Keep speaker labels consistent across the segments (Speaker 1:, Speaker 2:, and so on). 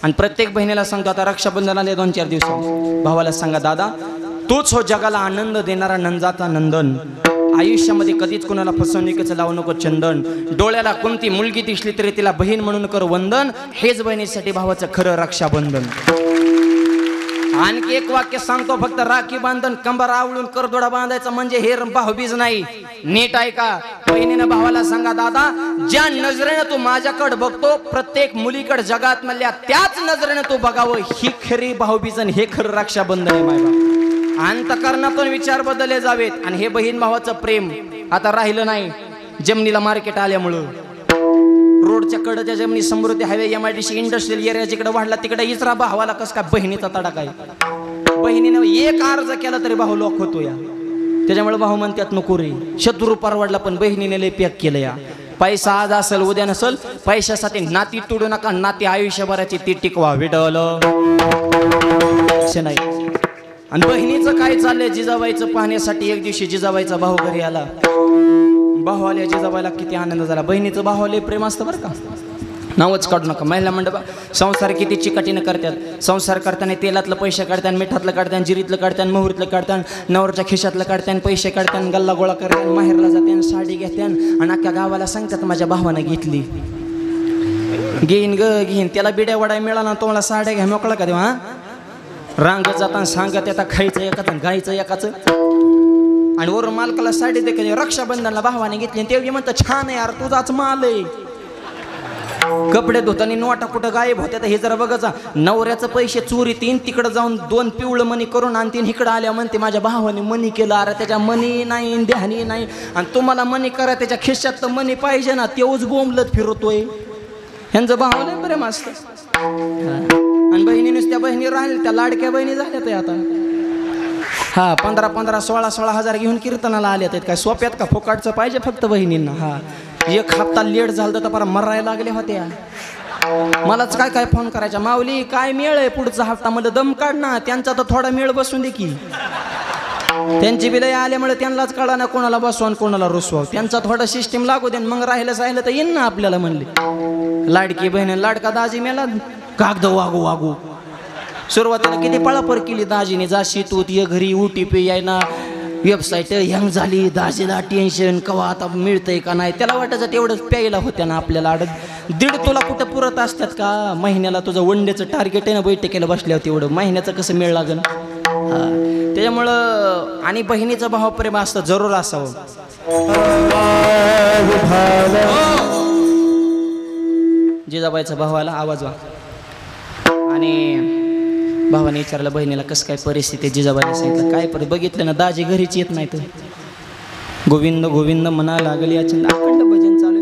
Speaker 1: आणि प्रत्येक बहिणीला सांगतो आता रक्षाबंधनाला 2-4 दिवस भावाला सांगा दादा तूच हो जगाला आनंद देणारा नंदाचा नंदन, आयुष्यामध्ये कधीच कोणाला फसवणुकीचं लावू नको चंदन, डोळ्याला कोणती मुलगी दिसली तरी तिला बहीण म्हणून कर वंदन, हेच बहिणीसाठी भावाचं खरं रक्षाबंधन. आणखी एक वाक्य सांगतो फक्त, राखी बांधन कंबर आवळून करदोडा बांधायचा म्हणजे हे भाऊबीज नाही. नीट ऐका, बहिणीनं भावाला सांगा दादा ज्या नजरेनं तू माझ्याकडे बघतो प्रत्येक मुलीकडे जगात मधल्या त्याच नजरेनं तू बघावं, ही खरी भाऊबीज आणि हे खरं रक्षाबंधन आहे. मायबा अंतकरणातून विचार बदलले जावेत आणि हे बहीण भावाचं प्रेम आता राहिलं नाही. जमिनीला मार्केट आल्यामुळं रोडच्या कडच्या जमिनी समृद्धी हायवे MIDC इंडस्ट्रियल एरिया जिकडे वाढला तिकडे इचरा भावाला कस काय बहिणीचा तडाखा आहे. बहिणीनं एक अर्ज केला तरी भाऊ लॉक होतो या. त्याच्यामुळे भाऊ म्हणतात नको रे, शत्रू परवडला पण बहिणीने लय पॅक केलं या. पैसा आज असेल उद्या नसेल, पैशासाठी नाती तोडू नका, नाती आयुष्यभराची ती टिकवा विडवलं नाही. आणि बहिणीचं काय चाललंय जिजाबाईचं पाहण्यासाठी एक दिवशी जिजाबाईचा भाऊ घरी आला. भाऊ आल्या जिजाबाईला किती आनंद झाला. बहिणीचं भावाला प्रेम असतं बरं का, नावच काढू नका. महिला मंडप संसार किती चिकाटीनं करतात. संसार करताना तेलातलं पैसे काढतात, मिठातलं काढतात, जिरीतलं काढतात, मोहरीतलं काढतात, नवरच्या खिशातलं काढतात, पैसे काढतात, गल्ला गोळा करतात, माहेरला जातात, साडी घेतात आणि अख्ख्या गावाला सांगतात माझ्या भावानं घेतली. घेईन ग घेईन, त्याला बिड्या वडाय मिळाला तुम्हाला साड्या घ्या मोकळा का देवा. रांगत जाताना सांगत येतात खायचं एकाचं गायचं एकाचं आणि वरून मालकाला साडी देखील रक्षाबंधनला भावाने घेतली. तेवढी म्हणतं छान आहे यार तुझाच माल आहे. कपडे धुताना नोटा कुठं गायब होत्या हे जरा बघायचा. नवऱ्याचं पैसे चोरी तीन तिकडं जाऊन 2 पिवळं मनी करून आणतीन, इकडं आल्या म्हणते माझ्या भावाने मनी केलं. अरे त्याच्या मनी नाही ध्यानी नाही आणि तुम्हाला मनी करा त्याच्या खिशात तर मनी पाहिजे ना, तेवढंच बोंबलत फिरतोय. ह्यांचं भावाला प्रेम असतं. आणि बहिणी नुसत्या बहिणी राहिल्या त्या लाडक्या बहिणी झाल्या ते आता. हा 15-15, 16-16 हजार घेऊन कीर्तनाला आल्या आहेत. काय सोप्यात का फुकाटचं पाहिजे फक्त बहिणींना. हा एक हप्ता लेट झालं तर पर मरायला लागल्या होत्या. मलाच काय काय फोन करायचा, माऊली काय मेळ आहे पुढचा हप्ता, मला दम काढ ना. त्यांचा तर थोडा मेळ बसून दे की. त्यांची बिलय आल्यामुळे त्यांनाच कळा ना कोणाला बसवा आणि कोणाला रुसवा. त्यांचा थोडा सिस्टीम लागू दे, मग राहिलं तर येईन ना आपल्याला. म्हणले लाडकी बहीण लाडका दाजी मेला कागद वागू वागू. सुरुवातीला किती पळापळ केली दाजीने, जाशी तू ये घरी OTP याय ना, वेबसाईट हँग झाली, दाजीला टेन्शन कवा आता मिळतंय का नाही. त्याला वाटायचं तेवढंच प्यायला होत्या ना आपल्याला. 1.5 तुला कुठं पुरत असतात का महिन्याला. तुझं वनडेचं टार्गेट आहे ना बैठकीला बसल्यावर, तेवढं महिन्याचं कसं मिळ लागेल. त्याच्यामुळं आणि बहिणीचं भावप्रेम असतं जरूर असावं. जिजाबाईचा भावाला आवाज वा. आणि भावाने विचारलं बहिणीला कसं काय परिस्थिती आहे. जिजाबाईने सांगितलं काय बघितलं ना दाजी घरीच येत नाही तर गोविंद गोविंद म्हणा लागली अखंड भजन चालू.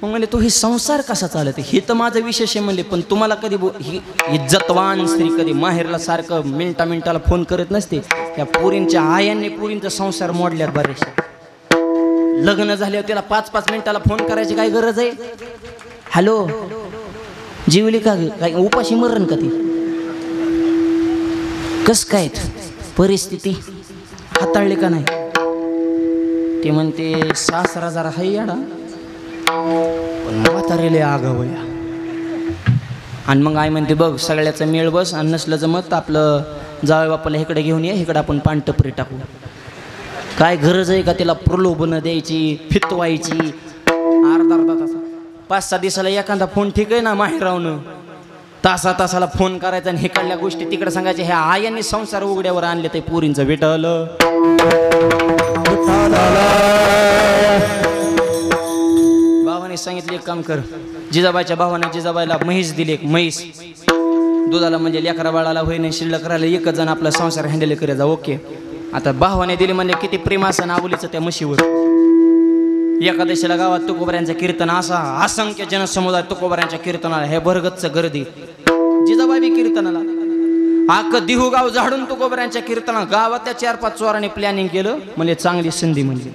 Speaker 1: मग म्हणले तो ही संसार कसा चालत हे तर माझं विशेष आहे म्हणले. पण तुम्हाला कधी ही इज्जतवान स्त्री कधी माहेरला सारखं मिनिटाला फोन करत नसते. त्या पुरींच्या आयांनी पुरींचा संसार मोडल्यात बरेचसे. लग्न झाल्यावर त्याला 5-5 मिनिटाला फोन करायची काय गरज आहे. हॅलो जीवली का काय उपाशी मरण का ती. कस काय परिस्थिती हाताळली का नाही. ते म्हणते सासरा जरा हाय याडा पण म्हातारेले आगावया. आणि मग आई म्हणते बघ सगळ्याचा मेळ बस आणि नसलं जमत आपलं जावई बापाला इकडे घेऊन ये, इकडे आपण पानटपरी टाकू. काय गरज आहे का तिला प्रलोभन द्यायची फितवायची. अर्धा तास 5-6 दिवसाला एखादा फोन ठीक आहे ना माहेरावनं. तासाला फोन करायचा आणि हे काढल्या गोष्टी तिकडे सांगायच्या. ह्या आयांनी संसार उघड्यावर आणले ते पुरींचं विठलं. भावाने सांगितले एक काम कर. जिजाबाईच्या भावाने जिजाबाईला म्हैस दिली, एक म्हैस दुधाला म्हणजे लेकरा बाळाला होईन शिल्लक राहिलं. एकच जण आपला संसार हँडल करायचा. ओके आता भावाने दिली म्हणजे किती प्रेम असं आवलीचं त्या म्हशीवर. एकादशीला गावात तुकोबऱ्यांचं कीर्तन, असा असंख्य जनसमुदाय तुकोबऱ्यांच्या कीर्तनाला हे भरगतच गर्दी. जिजाबाई कीर्तनाला अख्खं दिहू गाव झाडून तुकोबऱ्यांच्या कीर्तनाला. गावात 4-5 चोरांनी प्लॅनिंग केलं. म्हणजे चांगली संधी म्हणजे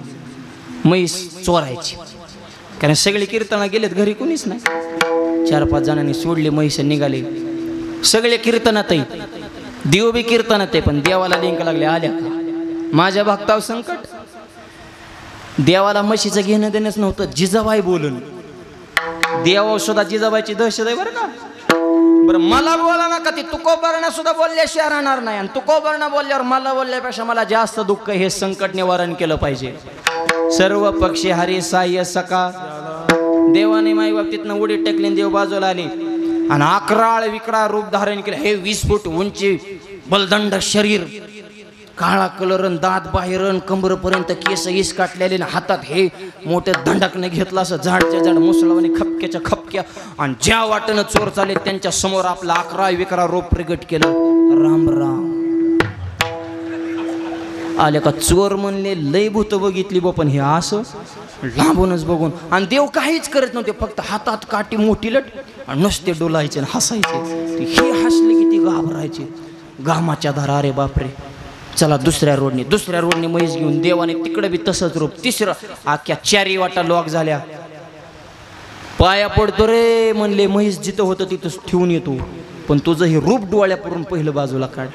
Speaker 1: म्हैस चोरायची. कारण सगळे कीर्तनाला गेलेत घरी कोणीच नाही. 4-5 जणांनी सोडली म्हैस निघाले. सगळे कीर्तनातही देव बी कीर्तनात आहे पण देवाला लिंक लागले. आल्या माझ्या भक्तावर संकट. देवाला म्हशीचं घेणं देणंच नव्हतं. जिजाबाई बोलून देवा सुद्धा जिजाबाईची दहशत आहे बरं का. बरं मला बोला ना का ती तुकोबरणा सुद्धा बोलल्याशिवाय राहणार नाही, आणि तुकोबरणा बोलल्यावर मला बोलल्यापेक्षा मला जास्त दुःख हे संकट निवारण केलं पाहिजे. सर्व पक्षी हरी साह्य सका. देवाने माई बाबतीतनं उडी टेकली, देव बाजूला आली आणि अकराळ विकराळ रूप धारण केलं. हे 20 फूट उंची बलदंड शरीर, काळा कलर, दात बाहेरन, कंबरपर्यंत केस इस काटलेले, हातात हे मोठे दंडकने घेतलं असं झाडच्या झाड मुसळावाने खपक्याच्या खपक्या, आणि ज्या वाटेनं चोर चाले त्यांच्या समोर आपला अकरा विकराळ रूप प्रगट केलं. राम राम आले का चोर म्हणले लय भूत बघितली बो, पण हे असं लांबूनच बघून. आणि देव काहीच करत नव्हते, फक्त हातात काठी मोठी लट आणि नुसते डोलायचे आणि हसायचे. हे हसले की ती घाबरायचे. घामाच्या धारा, अरे बापरे. चला दुसऱ्या रोडने म्हैस घेऊन देवाने तिकडे बी तसंच रूप. तिसरं अख्ख्या 4 वाटा लॉक झाल्या. पाया पडतो रे म्हणले, म्हैस जिथं होतं तिथंच ठेवून येतो, पण तुझं हे रूप डोळ्यापुरून पहिलं बाजूला काढ.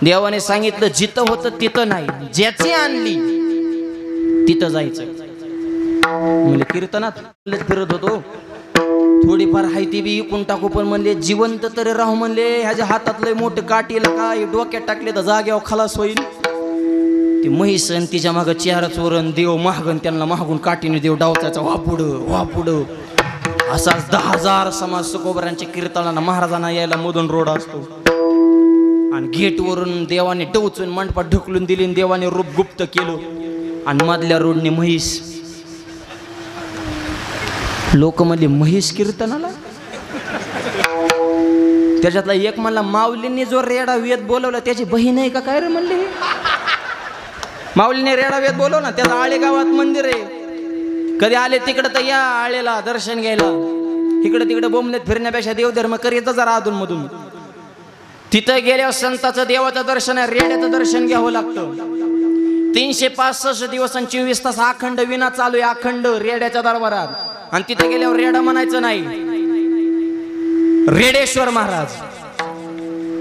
Speaker 1: देवाने सांगितलं जिथं होतं तिथं नाही, ज्याची आणली तिथं जायचं. म्हणजे कीर्तनात फिरत होतो, थोडीफार हायती बी इकून टाकू, पण म्हणले जिवंत तरी राहू म्हणले. ह्याच्या हातातलं मोठं काठीला काय डोक्यात टाकले तर जाग्यावर खलास होईल. ती म्हैस आणि तिच्या मागं 4 चोरण, देव मागून त्यांना मागून काठीने देव डावचायचा, वापुड. असाच 10,000 समाज सुकोबरांच्या कीर्तनाला महाराजांना यायला मधून रोड असतो. आणि गेटवरून देवाने डवचून मंडपात ढकलून दिली, देवाने रूप गुप्त केलं. आणि मधल्या रोडने म्हैस. लोक म्हणले म्हैस कीर्तनाला. त्याच्यातला एक म्हणला माऊलींनी जो रेडा वेद बोलवला त्याची बहीण आहे का काय रे म्हणले. माऊलीने रेडा वेद बोलवला, त्याचं आळे गावात मंदिर आहे. कधी आले तिकडं तर या आळेला दर्शन घ्यायला. इकडे तिकडे बोंबलेत फिरण्यापेक्षा देवधर्म करीत जरा अधून मधून. तिथं गेल्यावर संताचं देवाचं दर्शन आहे, रेड्याचं दर्शन घ्यावं लागतं. 365 दिवस आणि 24 तास अखंड विना चालू आहे, अखंड रेड्याच्या दरबारात. आणि तिथे गेल्यावर रेडा म्हणायचं नाही, रेडेश्वर महाराज.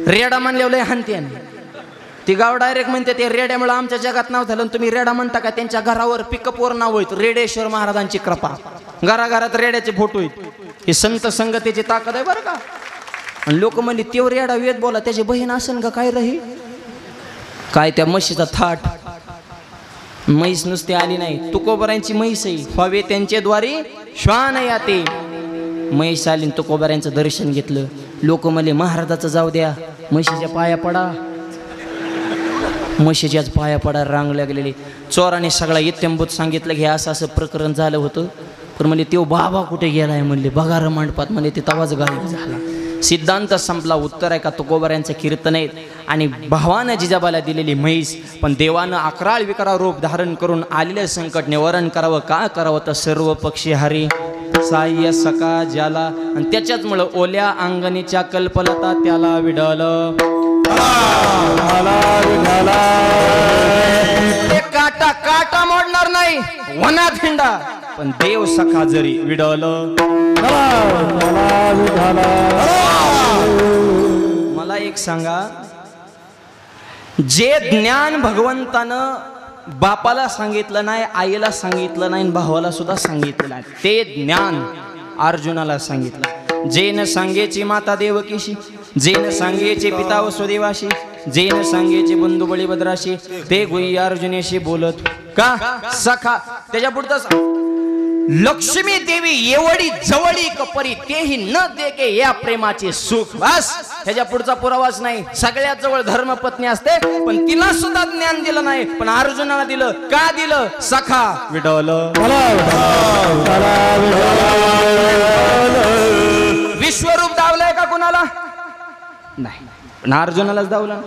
Speaker 1: रेडा म्हणल्यावर लय हानतेन. ती गाव डायरेक्ट म्हणते ते रेड्यामुळे आमच्या जगात नाव झालं. तुम्ही रेडा म्हणता का? त्यांच्या घरावर पिकअपवर नाव आहेत, रेडेश्वर महाराजांची कृपा. घराघरात रेड्याचे फोटो आहेत. ही संत संगतीची ताकद आहे बरं का. आणि लोक म्हणले तेव रेडा वेद बोला, त्याची बहीण असेल का काय रही. काय त्या म्हशीचा थाट. म्हैस नुसती आली नाही, तुकोबरांची म्हैस आहे. व्हावे त्यांच्या द्वारे श्वान याते. म्हैस आली, तुकोबरांचं दर्शन घेतलं. लोक म्हणले महाराजाचं जाऊ द्या, म्हशीच्या पाया पडा. म्हशीच्याच पाया पडा रांग लागलेली. चोराने सगळा इत्यंभूत सांगितलं की असं असं प्रकरण झालं होतं. पण म्हणले तेव बाबा कुठे गेलाय म्हणले, बघा र मंडपात. म्हणले ते तवाच गायब झाला. सिद्धांत संपला. उत्तर आहे का तुकोबरांचं कीर्तन आहेत. आणि भावानं जिजाबाला दिलेली म्हैस. पण देवानं अकराळ विकराळ रूप धारण करून आलेलं संकट निवारण करावं. का करावं तर सर्व पक्षी हरी साह्य सका ज्याला. आणि त्याच्याचमुळं ओल्या अंगणीच्या कल्पलता त्याला विडलं. काटा काटा मोडणार नाही, वनात हिंडा, पण देव सखा जरी विडलं. मला एक सांगा, जे ज्ञान भगवंतानं बापाला सांगितलं नाही, आईला सांगितलं नाही, भावाला सुद्धा सांगितलं नाही, ते ज्ञान अर्जुनाला सांगितलं. जे न सांगेची माता देवकीशी, जे न सांगेचे पिता वसुदेवाशी, जे न सांगेचे बंधू बळीभद्राशी, ते गुह्य अर्जुनेशी बोलत का सखा. त्याच्या पुढचं लक्ष्मी देवी एवढी जवळी कपरी, तेही न देके या प्रेमाचे सुख. बस ह्याच्या पुढचा पुरावाच नाही. सगळ्यात जवळ धर्मपत्नी असते, पण तिला सुद्धा ज्ञान दिलं नाही, पण अर्जुनाला दिलं. का दिलं? सखा विडवलं. विश्वरूप दावलंय का कुणाला? नाही, पण अर्जुनालाच दावलं.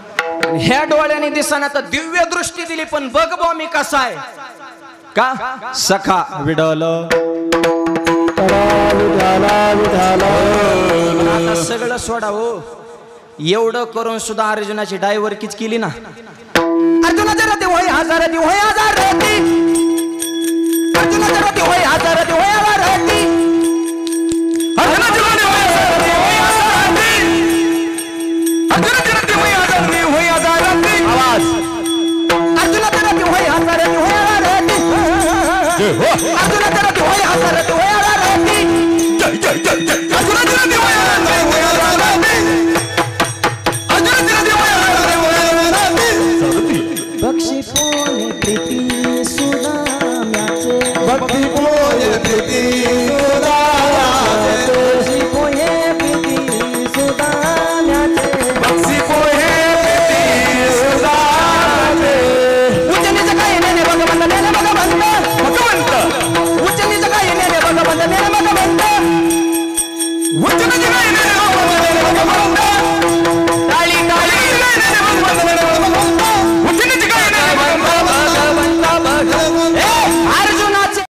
Speaker 1: ह्या डोळ्याने दिसना तर दिव्य दृष्टी दिली, पण बघ बो मी कसा आहे का सखा विडवलं. आता सगळं सोडा हो. एवढं करून सुद्धा अर्जुनाची डायव्हरकीच केली ना. अर्जुनाच्या रती होय हजार ती होय हजार रती. अर्जुनाच्या रती होय हजार ती होय हजार रती. अर्जुनाच्या रती होय हजार ती होय हजार रती. अर्जुनाच्या रती होय हजार ती होय हजार रती. आवाज. अर्जुनाच्या रती होय हजार ती होय हजार रती. अर्जुनाच्या रती होय हजार ती होय हजार रती. जय जय जय जय. अर्जुनाच्या रती होय हजार ती होय हजार रती.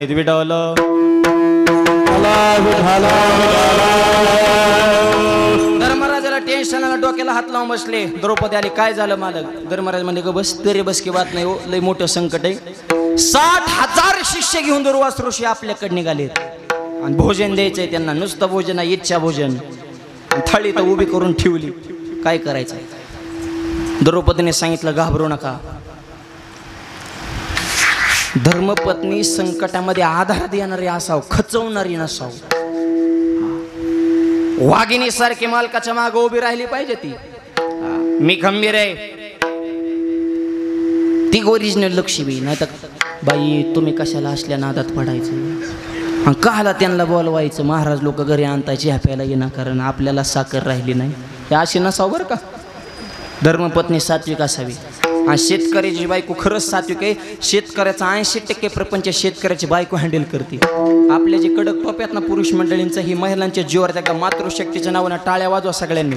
Speaker 1: पंडित विठ्ठल धर्मराजाला टेन्शन आलं, डोक्याला हात लावून बसले. द्रौपदी आली, काय झालं मालक? धर्मराज म्हणजे ग बस तरी बस की बात नाही हो, लय मोठं संकट आहे. 60,000 शिष्य घेऊन दुर्वास ऋषी आपल्याकडे निघालेत आणि भोजन द्यायचंय त्यांना. नुसतं भोजन आहे, इच्छा भोजन. थाळी तर उभी करून ठेवली, काय करायचं? द्रौपदीने सांगितलं घाबरू नका. धर्मपत्नी संकटामध्ये आधार देणारी असाव, खचवणारी नसाव. वाघिणी सारखी मालकाच्या मागे उभी राहिली पाहिजे ती. मी खंबीर आहे, ती ओरिजिनल लक्ष्मी. नाही तर बाई तुम्ही कशाला असल्या नादात पडायचं, काला त्यांना बोलवायचं, महाराज लोक घरी आणतायचे ह्याप्याला येणार कारण आपल्याला साखर राहिली नाही. हे अशी नसावं बरं का. धर्मपत्नी सात्विक असावी. आणि शेतकऱ्याची बायको खरंच सात्विक आहे. शेतकऱ्याचा 80% प्रपंच शेतकऱ्याची बायको हँडल करते. आपल्या जे कडक टोप्यात ना पुरुष मंडळींचं, ही महिलांच्या जीवावर त्या मातृशक्तीच्या नावानं टाळ्या वाजवा सगळ्यांनी.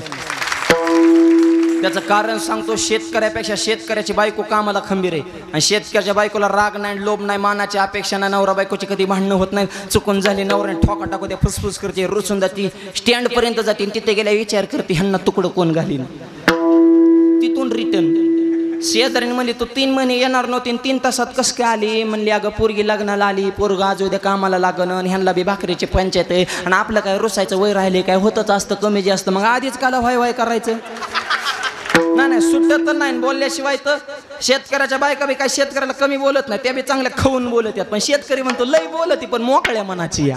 Speaker 1: त्याचं कारण सांगतो, शेतकऱ्यापेक्षा शेतकऱ्याची बायको कामाला खंबीर आहे. आणि शेतकऱ्याच्या बायकोला राग नाही, लोभ नाही, मानाची अपेक्षा नाही, नवरा बायकोची कधी भांडणं होत नाही. चुकून झाली नवऱ्याने ठोका टाकू द्या, फुसफुस करते, रुसून जाते, स्टँडपर्यंत जाते, तिथे गेल्या विचार करते ह्यांना तुकडं कोण घालीन. तिथून रिटर्न शेजारीने म्हणली तू 3 महिने येणार नव्हती, 3 तासात कसं काय आली? म्हणली अगं पोरगी लग्नाला आली, पोरगा आज उद्या कामाला लागणं, ह्यांना बी भाकरीची पंचायत आहे, आणि आपलं काय रुसायचं वय राहिले काय होतच असतं, कमी जास्त, मग आधीच काला व्हाय करायचं. नाही सुटत तर नाही, बोलल्याशिवाय तर. शेतकऱ्याच्या बायका बी काय शेतकऱ्याला कमी बोलत नाही, त्या बी चांगल्या खाऊन बोलत आहेत. पण शेतकरी म्हणतो लई बोलती पण मोकळ्या मनाची या.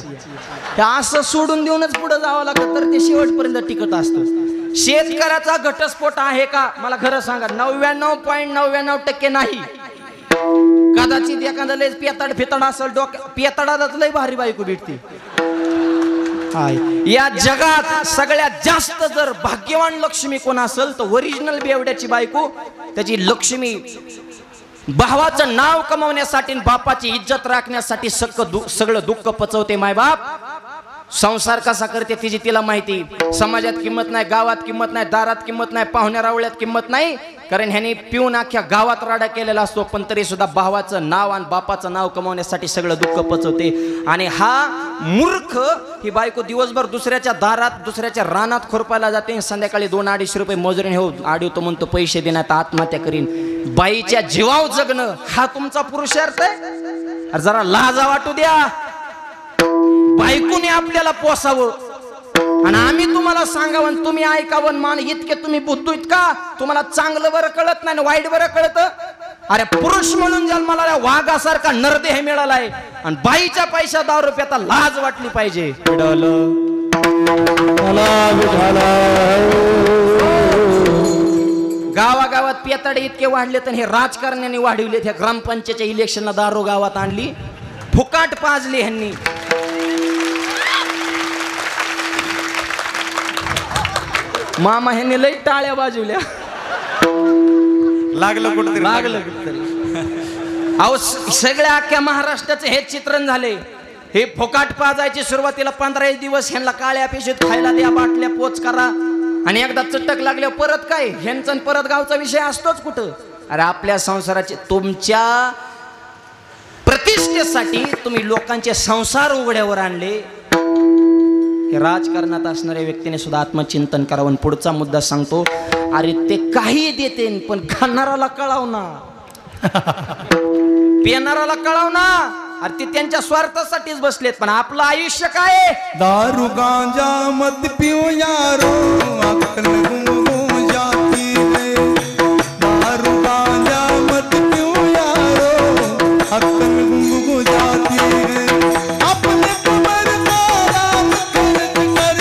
Speaker 1: असं सोडून देऊनच पुढे जावं लागतं, तर ते शेवटपर्यंत टिकत असतं. शेतकऱ्याचा घटस्फोट आहे का? मला खरं सांगा, 99.99% नाही. कदाचित एखादा लय पेताड फिताड असेल, डोक्या पेताडालाच लय भारी बायको भेटते. या जगात सगळ्यात जास्त जर भाग्यवान लक्ष्मी कोण असेल तर ओरिजिनल बेवड्याची बायको. त्याची लक्ष्मी भावाचं नाव कमवण्यासाठी, बापाची इज्जत राखण्यासाठी सगळं दुःख पचवते. मायबाप संसार कसा करते तिची तिला माहिती. समाजात किंमत नाही, गावात किंमत नाही, दारात किंमत नाही, पाहुण्या रावळ्यात किंमत नाही, कारण ह्याने पिऊन अख्ख्या गावात राडा केलेला असतो. पण तरी सुद्धा भावाचं नाव आणि बापाचं नाव कमवण्यासाठी सगळं दुःख पचवते. आणि हा मूर्ख ही बायको दिवसभर दुसऱ्याच्या दारात, दुसऱ्याच्या रानात खुरपायला जाते, संध्याकाळी 200-250 रुपये मोजरीने हो आडवतो, म्हणतो पैसे देण्यात आत्महत्या करीन. बाईच्या जीवाव जगणं हा तुमचा पुरुषार्थ आहे? जरा लाजा वाटू द्या. बायकोने आपल्याला पोसावं आणि आम्ही तुम्हाला सांगावं, तुम्ही ऐकावं. मान इतके तुम्ही बुद्धूत का? तुम्हाला चांगलं बरं कळत नाही, वाईट बरं कळत. अरे पुरुष म्हणून जन्माला वाघासारखा नरदेह मिळालाय आणि बाईच्या पैसा 10 रुपयाचा लाज वाटली पाहिजे. गावागावात पेताडे इतके वाढले तर हे राजकारण्याने वाढवले. ह्या ग्रामपंचायतच्या इलेक्शनला दारू गावात आणली, फुकाट पाजली ह्यांनी. मामा ह्यांनी लई टाळ्या बाजवल्या.
Speaker 2: लागलं कुठं
Speaker 1: लागलं अहो सगळ्या अख्ख्या महाराष्ट्राचे हे चित्रण झाले. हे फुकाट पाजायची सुरुवातीला 15 दिवस ह्यांना काळ्या पिशवीत खायला द्या, बाटल्या पोच करा, आणि एकदा चटक लागल्यावर परत काय ह्यांचा परत गावचा विषय असतोच कुठं. अरे आपल्या संसाराचे, तुमच्या प्रतिष्ठेसाठी तुम्ही लोकांचे संसार उघड्यावर आणले. हे राजकारणात असणाऱ्या व्यक्तीने सुद्धा आत्मचिंतन करावं. पुढचा मुद्दा सांगतो, अरे ते काही देते पण खाणाराला कळाव ना, पिणाराला कळाव ना. अरे ते त्यांच्या स्वार्थासाठीच बसलेत, पण आपलं आयुष्य काय?
Speaker 2: दारू गांजा मत पिओ यारो, अक्कल गुंगू जाती है. दारू गांजा मत पिओ यारो, अक्कल गुंगू जाती है. अपने कमर का राम करत कर,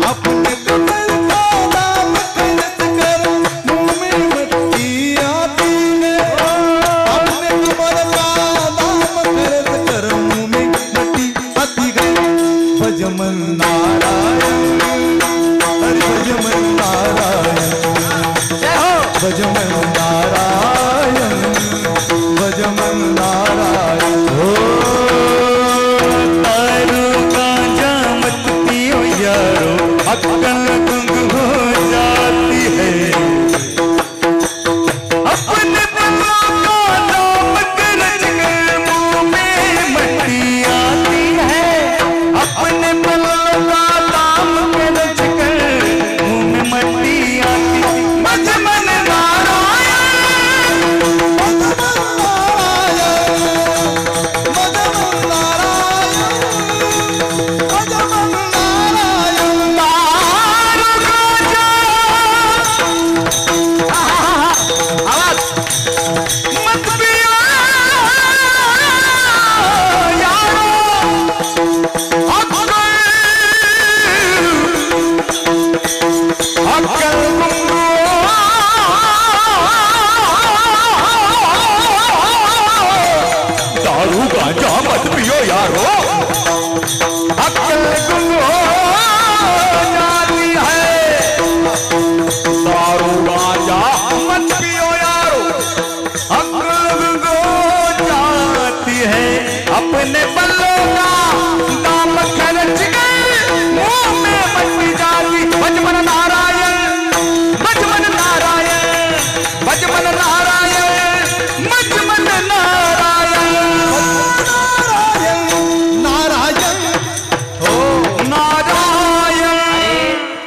Speaker 2: अपने कमर का राम करत कर, मुंह में मट्टी आती है. अपने कमर का राम करत कर, मुंह में मट्टी आती है. भजमन नारायण, हरि भजमन नारायण,
Speaker 1: जय हो.
Speaker 2: भजमन नारायण, भजमन नारायण. हो दारू गांजा मत पियो यारो, अक्कल गुंग हो जाती है. अपने दिलों का नाम कर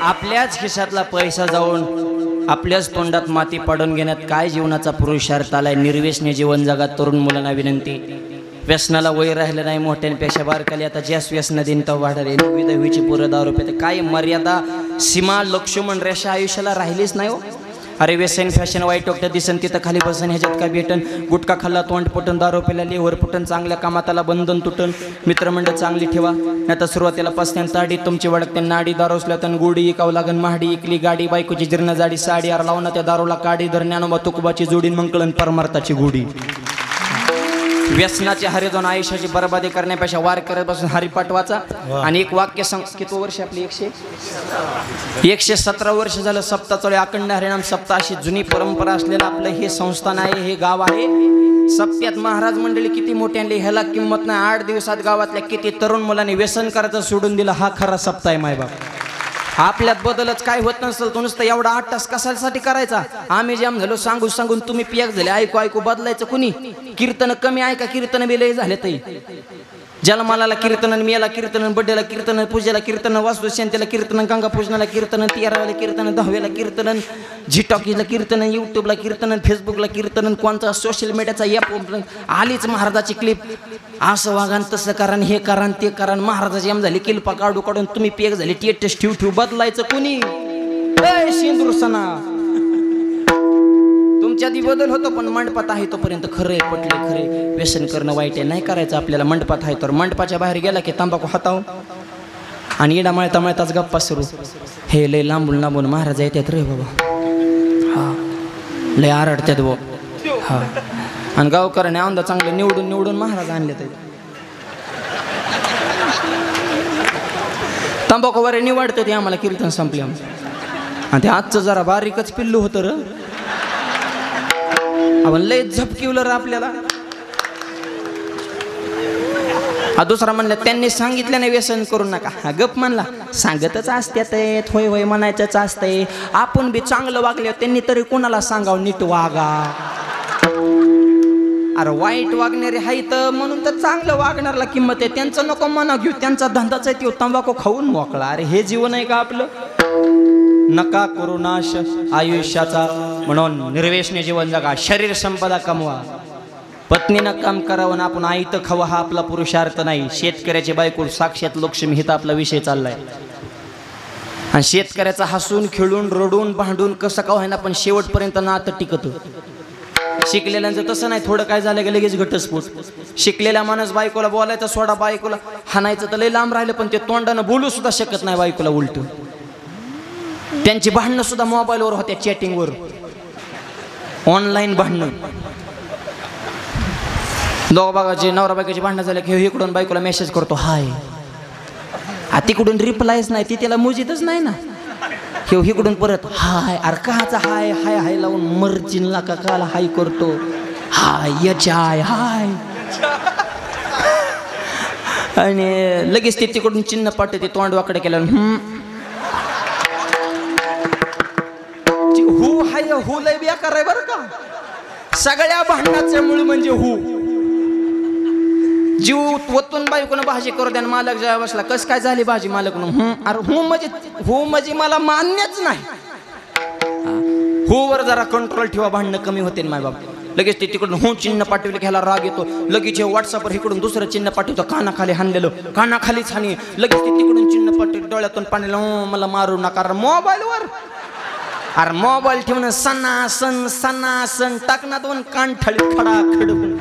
Speaker 1: आपल्याच खिशातला पैसा जाऊन आपल्याच तोंडात माती पाडून घेण्यात काय जीवनाचा पुरुषार्थ आलाय? निर्व्यसनी जीवन जगात तरुण मुलांना विनंती, व्यसनाला वय राहिलं नाही मोठ्यांपेक्षा बारकाली, आता ज्यास व्यसन दिन तर वाढले विधवीची पुरं दारू रुपये, काय मर्यादा सीमा लक्ष्मण रेषा आयुष्याला राहिलीच नाही हो. अरे व्यसन फॅशन वाईट वाटतं दिसन तिथं खाली बसन, ह्याच्यात काय भेटन? गुटखा खाल्ला तोंड पटन, दारू पिला लिव्हर फुटन, चांगल्या कामात आला बंधन तुटन, मित्रमंडळ चांगली ठेवा नाही तर सुरुवातीला पसत्यान ताडी तुमची वडकते नाडी, दारू असल्यातन गोडी इकावं लागन महाडी, इकली गाडी बायकोची जीर्ण जाडी साडी, अर लावून त्या दारूला काडी दरम्यान तुकुबाची जोडीन मंकळन परमार्थाची गुढी. व्यसनाचे हरे जाऊन आयुष्याची बर्बादी करण्यापेक्षा वार करत बसून हरिपाठ वाचा. आणि एक वाक्य सांग, किती वर्ष आपली? 117 वर्ष झालं सप्ताह चालू, अखंड हरिनाम सप्ताह. अशी जुनी परंपरा असलेलं आपलं हे संस्थान आहे, हे गाव आहे. सप्त्यात महाराज मंडळी किती मोठी आणली, ह्याला किंमत नाही. 8 दिवसात गावातल्या किती तरुण मुलांनी व्यसन करायचं सोडून दिलं. हा खरा सप्ताह आहे मायबाप. आपल्यात बदलच काय होत नसेल तो नुसतं एवढा 8 तास कशासाठी करायचा? आम्ही जाम झालो सांगून सांगून तुम्ही पियाक झाले, ऐकू ऐकू बदलायचं कुणी? कीर्तन कमी ऐका, कीर्तन बी लय झाले तरी. जन्माला कीर्तन, मियाला कीर्तन, बड्डेला कीर्तन, पूजेला कीर्तन, वास्तू शांतीला कीर्तन, गंगा पूजनाला कीर्तन, 13वेला कीर्तन, 10वेला कीर्तन, झिटॉकीला कीर्तन, यूट्यूबला कीर्तन, फेसबुकला कीर्तन, कोणता सोशल मीडियाचा ॲप आलीच महाराजाची क्लिप. असं वागा तसं करा, हे करा ते करा. महाराजाची एम झाली किल्पा काढू काढून तुम्ही पेक झाली, टेटस ठेव बदलायचं कुणी? शेंदूर सणा तुमच्या आधी बदल होतो, पण मंडपात आहे तोपर्यंत खरे पटले खरे. व्यसन करणं वाईट आहे, नाही करायचं आपल्याला. मंडपात आहे तर मंडपाच्या बाहेर गेला की तांबाखू हाताव आणि इडा मळता मळताच गप्पा सुरू. हे लय लांबून लांबून महाराज येतात रे बाबा, हा लय आरडतात बो. हा आणि गावकऱ्याने औंदा चांगले निवडून निवडून महाराज आणले ते. तंबाखूवर निवडतं ते आम्हाला कीर्तन संपले आणि ते आजचं जरा बारीकच पिल्लू होतं र. आपण लय झपकिवलं र आपल्याला. दुसरा म्हणलं त्यांनी सांगितल्याने व्यसन करू नका. हा गप म्हणला, सांगतच असत्यात, होय होय म्हणायचंच असतंय. आपण बी चांगलं वागले, त्यांनी तरी कोणाला सांगावं नीट वागा. अरे वाईट वागणारे आहेत म्हणून तर चांगलं वागणारला किंमत आहे. त्यांचं नको मना घेऊ, त्यांचा धंदाच आहे तो तंबाखू खाऊन मोकळा. अरे हे जीवन आहे का आपलं? नका करू नाश आयुष्याचा, म्हणून निर्व्यसनी जीवन जगा, शरीर संपदा कमवा, पत्नीनं काम करावं ना आपण आईत खावं. हा आपला पुरुषार्थ नाही. शेतकऱ्याची बायको साक्षात लक्ष्मी हिता आपला विषय चाललाय. आणि शेतकऱ्याचा हसून खेळून रडून भांडून कसं का होईना पण शेवटपर्यंत नातं टिकत. शिकलेल्यांचं तसं नाही, थोडं काय झालं की लगेच घटस्फोट. शिकलेल्या माणूस बायकोला बोलायचं सोडा, बायकोला हाणायचं तर लय लांब राहिलं, पण ते तोंडानं बोलू सुद्धा शकत नाही बायकोला उलट. त्यांची भांडणं सुद्धा मोबाईलवर होत्या, चॅटिंगवर, ऑनलाईन भांडणं. दोघं बागाचे नवरा बायकोची भांडणं झाले की इकडून बायकोला मेसेज करतो हाय, तिकडून रिप्लायच नाही, ती त्याला मुजीतच नाही ना. इकडून परत हाय. अरे काचा हाय हाय हाय लावून मर्जीनला का काला हाय करतो? हाय याच्या हाय हाय. आणि लगेच ते तिकडून चिन्ह पाठवते तोंड वाकडे केल्यावर हू हाय. हू लय बेकार आहे बरं का. सगळ्या भांडणाचे मूळ म्हणजे हू. जीव वतून बायकोनं भाजी करू द्या, मालक जेव्हा बसला कस काय झाली भाजी, मालक अरे हू म्हणजे मला मान्यच नाही. हू वर जरा कंट्रोल ठेवा, भांडणं कमी होते माय बाप. लगेच ते तिकडून हू चिन्ह पाठवले घ्यायला राग येतो. लगेच व्हॉट्सअपवर इकडून दुसरं चिन्ह पाठवतो, कानाखाली हाणलेलं, कानाखालीच हानी. लगेच ते तिकडून चिन्ह पाठवलं, डोळ्यातून पाणी मला मारू नका. मोबाईलवर अरे मोबाईल ठेवणं सणासन सणासन टाकणं, दोन कान ठळी खडा खडून.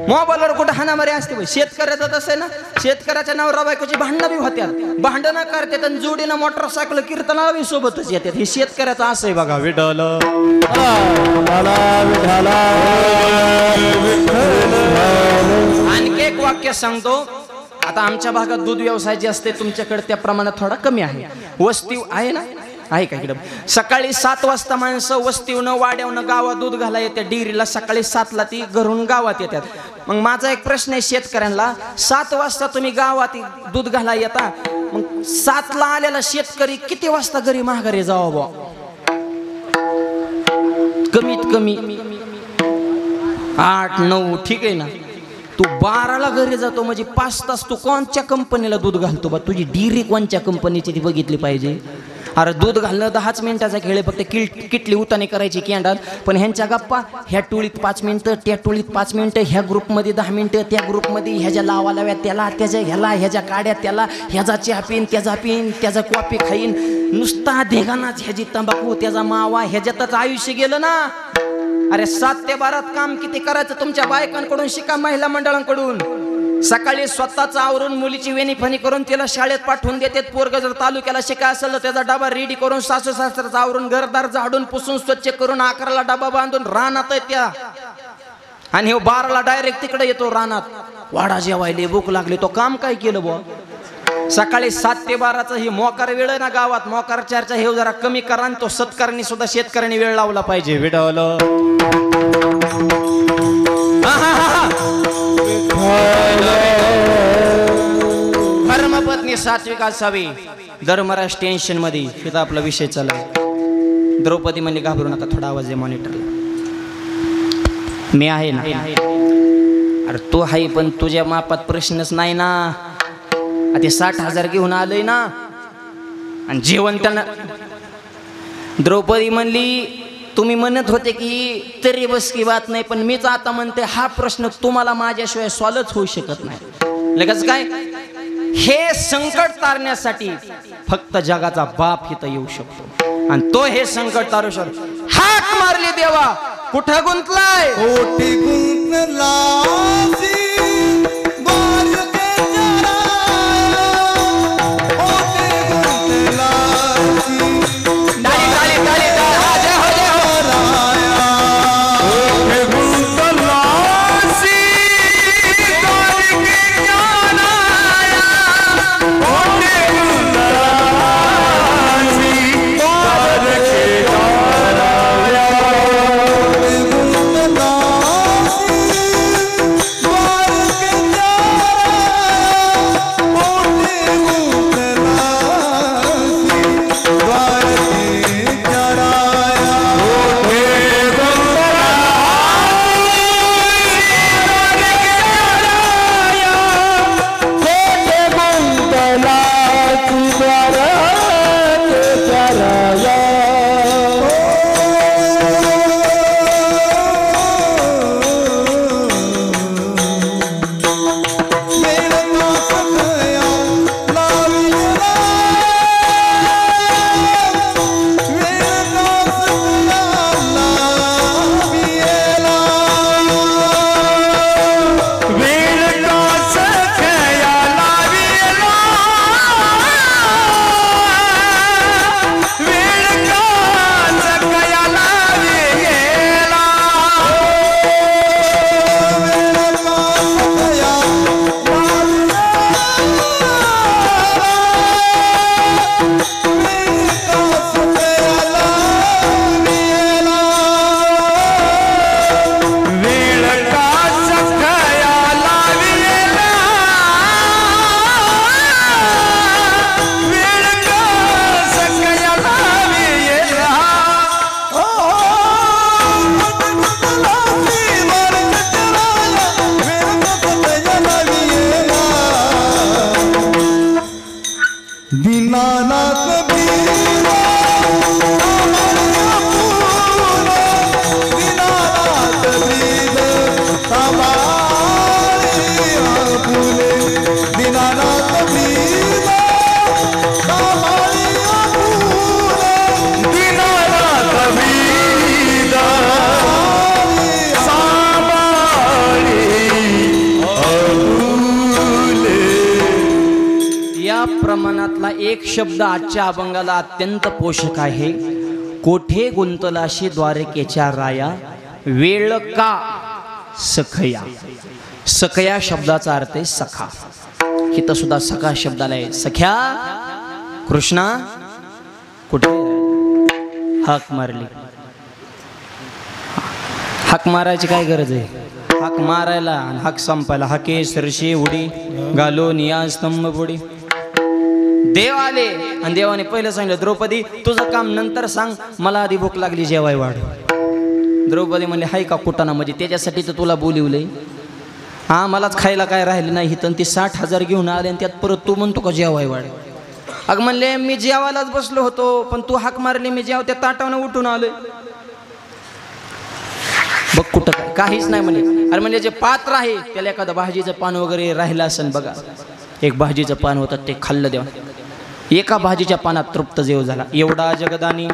Speaker 1: मोबाईलवर कुठं हाणामारी असते. शेतकऱ्याचं तसं आहे ना, शेतकऱ्याच्या नवरा बायकोची भांडणं बी होत्यात, भांडणं करतात आणि जोडीनं मोटरसायकल कीर्तनाला बी सोबतच येतात. हे शेतकऱ्याचं असं आहे बघा. विठ्ठल आणखी एक वाक्य सांगतो. आता आमच्या भागात दूध व्यवसाय जे असते तुमच्याकडे त्या प्रमाणात थोडा कमी आहे. वस्ती आहे ना, आहे का इकडं? सकाळी 7 वाजता माणसं वस्तीवनं वाड्यावनं गावात दूध घाला येते डेअरीला. सकाळी 7ला ती घरून गावात येतात. मग माझा एक प्रश्न आहे शेतकऱ्यांना, 7 वाजता तुम्ही गावात दूध घाला येता, मग 7ला आलेला शेतकरी किती वाजता घरी माघारी जावा बा? कमीत कमी 8-9, ठीक आहे ना. तू 12ला घरी जातो म्हणजे 5 तास तू कोणत्या कंपनीला दूध घालतो बा? तुझी डिरी कोणत्या कंपनीची ती बघितली पाहिजे. अरे दूध घालणं 10 मिनिटाचा खेळ आहे, फक्त किटली उताने करायची कॅन्डात. पण ह्यांच्या गप्पा, ह्या टोळीत 5 मिनिटं, त्या टोळीत 5 मिनिटं, ह्या ग्रुपमध्ये 10 मिनिटं, त्या ग्रुपमध्ये ह्याच्या लावा लाव्या त्याला, त्याच्या ह्याला, ह्याच्या काड्या त्याला, ह्याचा चहा पिन, त्याचा कॉफी खाईन, नुसता ढेगानाच, ह्याची तंबाखू, त्याचा मावा, ह्याच्यातच आयुष्य गेलं ना. अरे 7 ते 12 काम किती करायचं तुमच्या बायकांकडून शिका, महिला मंडळांकडून. सकाळी स्वतःच आवरून मुलीची वेणीफणी करून तिला शाळेत पाठवून देतात. पोरग जर तालुक्याला शिकाय असेल तर त्याचा डबा रेडी करून सासू सासऱ्याचं आवरून घरदार झाडून पुसून स्वच्छ करून 11ला डबा बांधून रानात त्या, आणि हो 12ला डायरेक्ट तिकडे येतो रानात. वाडा जेवायले भूक लागली, तो काम काय केलं बुवा? सकाळी 7 ते 12चा ही मोकार वेळ आहे ना गावात, मोकार चर्चा हे जरा कमी करा. आणि तो सत्कारणी सुद्धा शेतकऱ्यांनी वेळ लावला पाहिजे. विडवलं धर्मपत्नी सात्विक असावी. धर्मराज टेन्शन मध्ये तिथं आपला विषय चालू. द्रौपदी म्हणली घाबरू नका, थोडा आवाज आहे मॉनिटरला. मी आहे ना. अरे तू आहे पण तुझ्या मापात प्रश्नच नाही ना. ते 60,000 घेऊन आलंय ना, आणि जेवण त्यांना. द्रौपदी म्हणली तुम्ही म्हणत होते की तरी बस की बात नाही, पण मीच आता म्हणते हा प्रश्न तुम्हाला माझ्याशिवाय सॉल्वच होऊ शकत नाही. लगेच काय, हे संकट तारण्यासाठी फक्त जगाचा बाप इथं येऊ शकतो, आणि तो हे संकट तारू शकतो. हाक मारली देवा, कुठं गुंतलाय?
Speaker 2: कोटी गुंतला
Speaker 1: प्रमाणातला एक शब्द आजच्या अभंगाला अत्यंत पोषक आहे. कोठे गुंतलाशी द्वारकेच्या राया, वेळ का सखया. सखया शब्दाचा अर्थ आहे सखा. इथं सुद्धा सखा शब्दाला आहे. सख्या कृष्णा कुठे? हाक मारली. हाक मारायची काय गरज आहे? हाक मारायला आणि हाक संपायला. हाके सरशी उडी घालून या स्तंभ बुडी. देव आले आणि देवाने पहिलं सांगितलं द्रौपदी तुझं काम नंतर सांग, मला आधी भूक लागली, जेवाय वाढ. द्रौपदी म्हणले हाय का कुटाणा, म्हणजे त्याच्यासाठी तर तुला बोलिवलंय. हा मलाच खायला काय राहिलं नाही तर ती 60,000 घेऊन आले आणि त्यात परत तू म्हणतो का जेवाय वाढ. अगं म्हणले मी जेवायलाच बसलो होतो पण तू हाक मारली मी जेव त्या ताटावनं उठून आलोय. बघ कुठं काय काहीच नाही म्हणे. अरे म्हणजे जे पात्र आहे त्याला एखादं भाजीचं पान वगैरे राहिलं असेल बघा. एक भाजीचं पान होतं ते खाल्लं देवा. एका भाजीच्या पानात तृप्त जेव झाला. एवढा जगदानी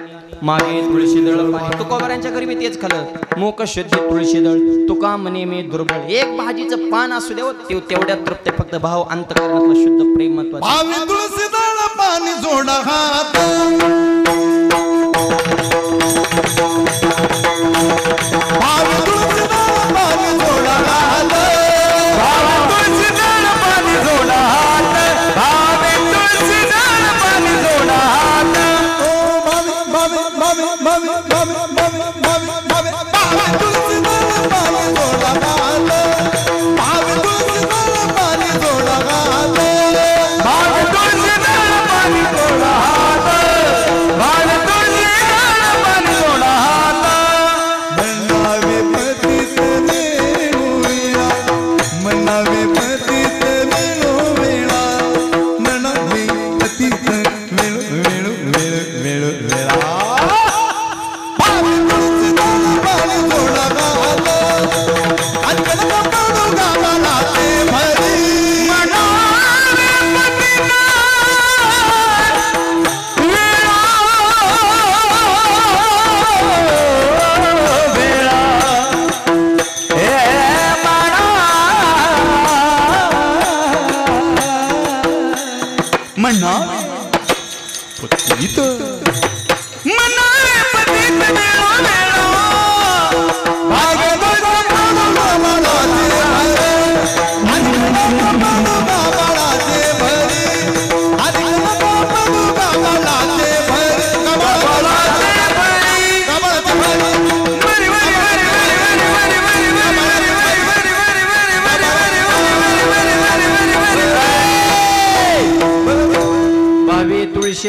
Speaker 1: मागे तुळशी दळ पाणी. तुकोबारांच्या घरी मी तेच खाल्लं. मोक शुद्ध तुळशी दळ तुका म्हणे मी दुर्बळ. एक भाजीचं पान असू देव ते तेवढ्यात तृप्त. फक्त भाव अंतःकरणातलं शुद्ध प्रेम महत्वाचं.
Speaker 2: तुळशी दळ पाणी जोडा हात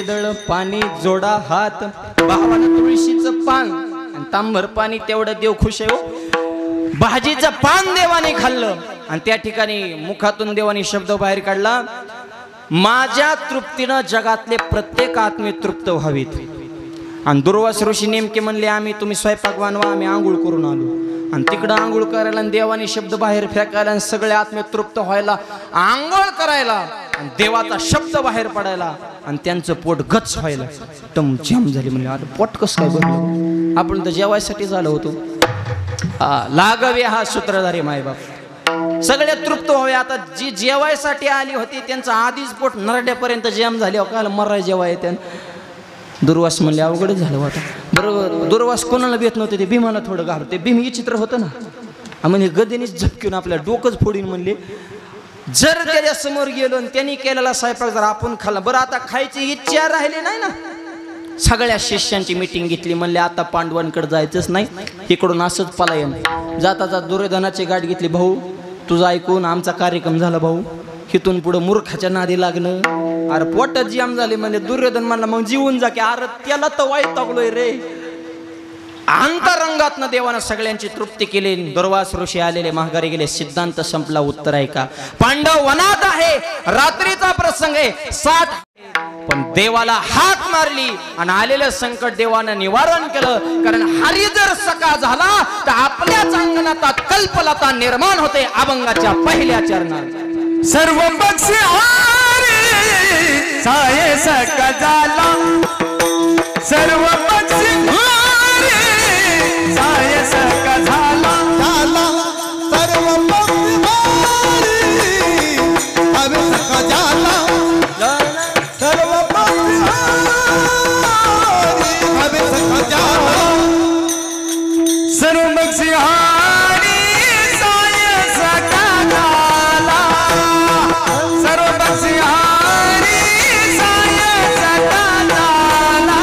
Speaker 1: दळ पाणी जोडा हात. भावानं तुळशीचं पान आणि तांबर पाणी तेवढं देव खुश आहे हो. भाजीचं पान देवाने खाल्लं आणि त्या ठिकाणी मुखातून देवाने शब्द बाहेर काढला माझ्या तृप्तीनं जगातले प्रत्येक आत्मे तृप्त व्हावीत. आणि दुर्वास ऋषी नेमके म्हणले आम्ही तुम्ही स्वयंपाक बनवा आम्ही आंघोळ करून आलो. आणि तिकडं आंघोळ करायला आणि देवाने शब्द बाहेर फेकायला आणि सगळे आत्मे तृप्त व्हायला आंघोळ करायला आणि देवाचा शब्द बाहेर पडायला आणि त्यांचं पोट गच्च व्हायला एकदम जाम झाली. म्हणजे अरे पोट कसं काय भरलं. आपण तर जेवायसाठी झालो होतो. लागावे हा सूत्रधारी मायबाप सगळे तृप्त व्हावे. आता जी जेवायसाठी आली होती त्यांचं आधीच पोट नरड्यापर्यंत जाम झाले. काल मराय जेवाय त्यान दुर्वास म्हणले अवघडच झालं होतं. बरोबर दुर्वास कोणाला भेट नव्हते ते भीमाला थोडं घाबरते. भीम विचित्र होतं ना म्हणजे गदेनीच झपकीन आपल्या डोकंच फोडीन. म्हणले जर त्याच्या समोर गेलो आणि त्यांनी केलेला स्वयंपाक जर आपण खाल्ला बरं आता खायची इच्छा राहिली नाही ना. सगळ्या शिष्यांची मीटिंग घेतली. म्हणले आता पांडवांकडे जायचंच नाही इकडून असंच पलायन. जाता जात दुर्योधनाची गाठ घेतली. भाऊ तुझं ऐकून आमचा कार्यक्रम झाला भाऊ. इथून पुढं मूर्खाच्या नादी लागणं. अरे पोटात जाम झाले म्हणजे दुर्योधन म्हणला मग जीवन जा की. अरे त्याला तर वाईट टाकलोय रे. अंतरंगातनं देवानं सगळ्यांची तृप्ती केली. दुर्वास ऋषी आलेले महागारी गेले. सिद्धांत संपला. उत्तर आहे का पांडव वनात आहे रात्रीचा प्रसंग आहे 60 पण देवाला हाक मारली आणि आलेलं संकट देवानं निवारण केलं. कारण हरी जर सका झाला तर आपल्याच अंगणात कल्पलता निर्माण होते. अभंगाच्या पहिल्या चरणात
Speaker 2: सर्व पक्षी हारी साये सका झाला. सर्व पक्षी हारी साये सका झाला. सर्व पक्षी हारी हवे सका झाला. सर्व पक्षी हारी हवे सका झाला. सर्व पक्षी हारी साये सका झाला. सर्व पक्षी हारी साये सका झाला.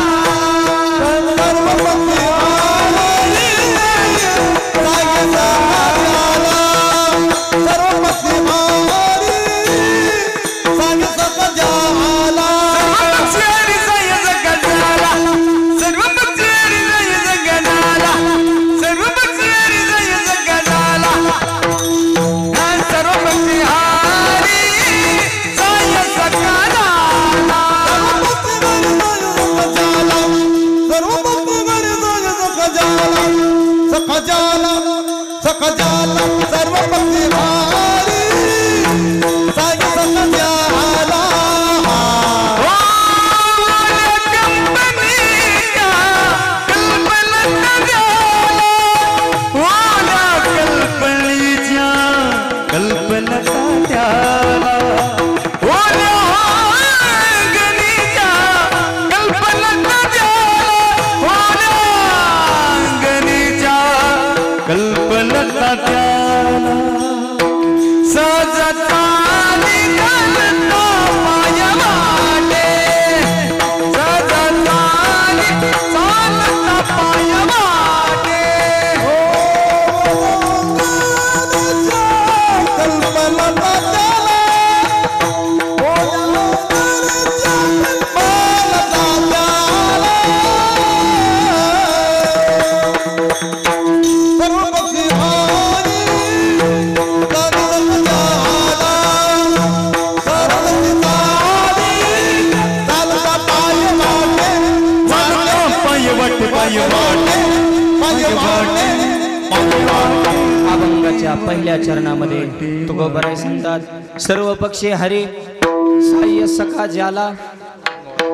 Speaker 1: अभंगाच्या पहिल्या चरणामध्ये तुकोबराय सांगतात, सर्व पक्षी हरी साह्य सखा ज्याला,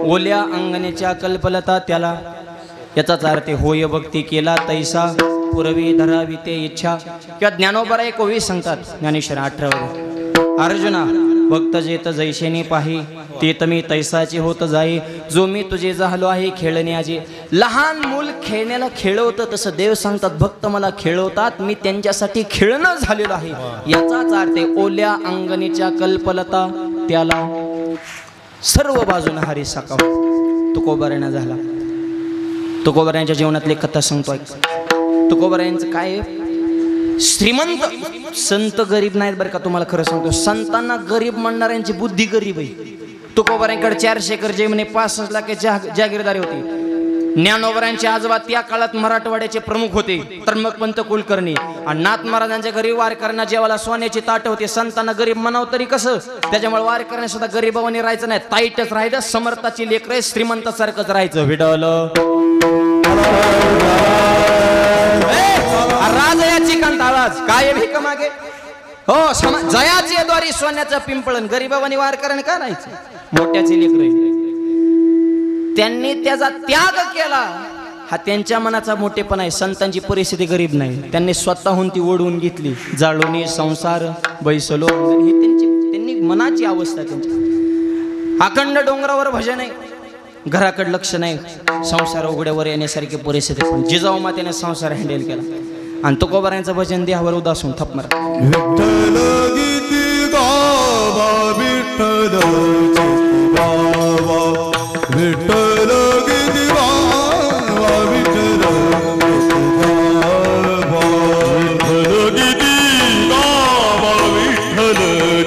Speaker 1: ओल्या अंगणेच्या कल्पलता त्याला. याचाच अर्थ होय भक्ती केला तैसा, पुरवी धरावी ते इच्छा. किंवा ज्ञानोबराय कोवी सांगतात ज्ञानेश्वर 18 अर्जुना भक्त जेत जैशेने पाही, ते तमी तैसाचे होत जाई, जो मी तुझे झालो आहे खेळण्याचे. लहान मूल खेळण्याला खेळवतं तसं देव सांगतात भक्त मला खेळवतात, मी त्यांच्यासाठी खेळणं झालेलो आहे. याचाच अर्थ ओल्या अंगणीच्या कल्पलता त्याला, सर्व बाजूने हरी साकाव. तुकोबारायणा झाला. तुकोबारायांच्या जीवनातली कथा सांगतो ऐक. तुकोबारायांचं काय, श्रीमंत संत गरीब नाहीत बरं का, तुम्हाला खरं सांगतो. संतांना गरीब म्हणणाऱ्यांची बुद्धी गरीब आहे. तुकोबारायांकडे 400 एकर जमिनी 65 लाख जागीरदारी होती. ज्ञानोबरायांचे आजोबा त्या काळात मराठवाड्याचे प्रमुख होते, त्र्यंबकपंत कुलकर्णी. आणि नाथ महाराजांच्या घरी वारकऱ्यांना जेवायला सोन्याची ताट होते. संतांना गरीब म्हणावं तरी कसं, त्याच्यामुळे वारकऱ्यांना सुद्धा गरीबावानी राहायचं नाही, ताईटच राहायचं. समर्थाची लेकरं श्रीमंतासारखंच राहायचं. विडवलं राजयाची कांत आवाज काय भीक मागे हो, जयाचे द्वारी सोन्याचं पिंपळण. गरीबावानी वारकऱ्याने का राहायचं, मोठ्याचे लेकर. त्यांनी त्याचा त्याग केला, हा त्यांच्या मनाचा मोठेपणा आहे. संतांची परिस्थिती गरीब नाही, त्यांनी स्वतःहून ती ओढवून घेतली. जाळोनी संसार बैसलो, ही त्यांनी मनाची अवस्था त्यांची. अखंड डोंगरावर भजन आहे, घराकडे लक्ष नाही, संसार उघड्यावर येण्यासारखी परिस्थिती. पण जिजाऊ मातेने संसार हँडल केला. आणि तुकोबारायांचं भजन देहावर उदासून थप मारा.
Speaker 2: विठ्ठल गीती गावा, विठ्ठल गावा, विठ्ठल गीती गावा, विठ्ठल गावा, विठ्ठल गीती गावा, विठ्ठल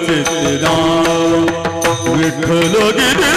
Speaker 2: चित्तगावा, विठ्ठल गीती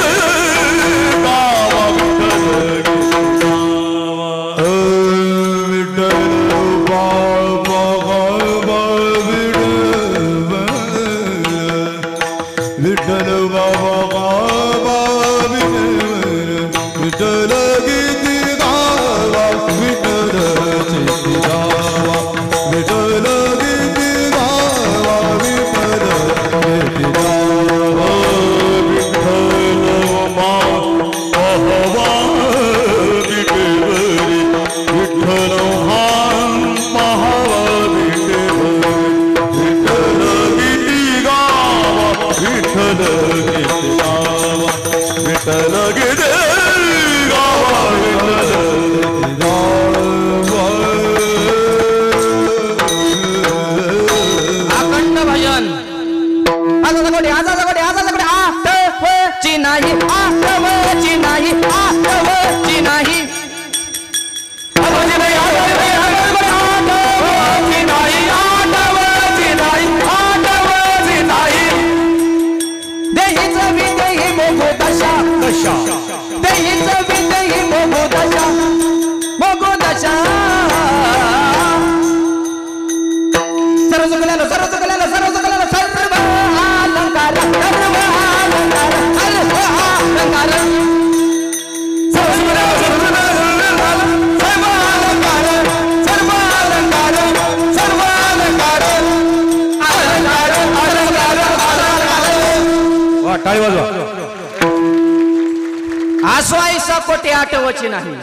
Speaker 1: आसवाईसा कोटे आठवची नाही.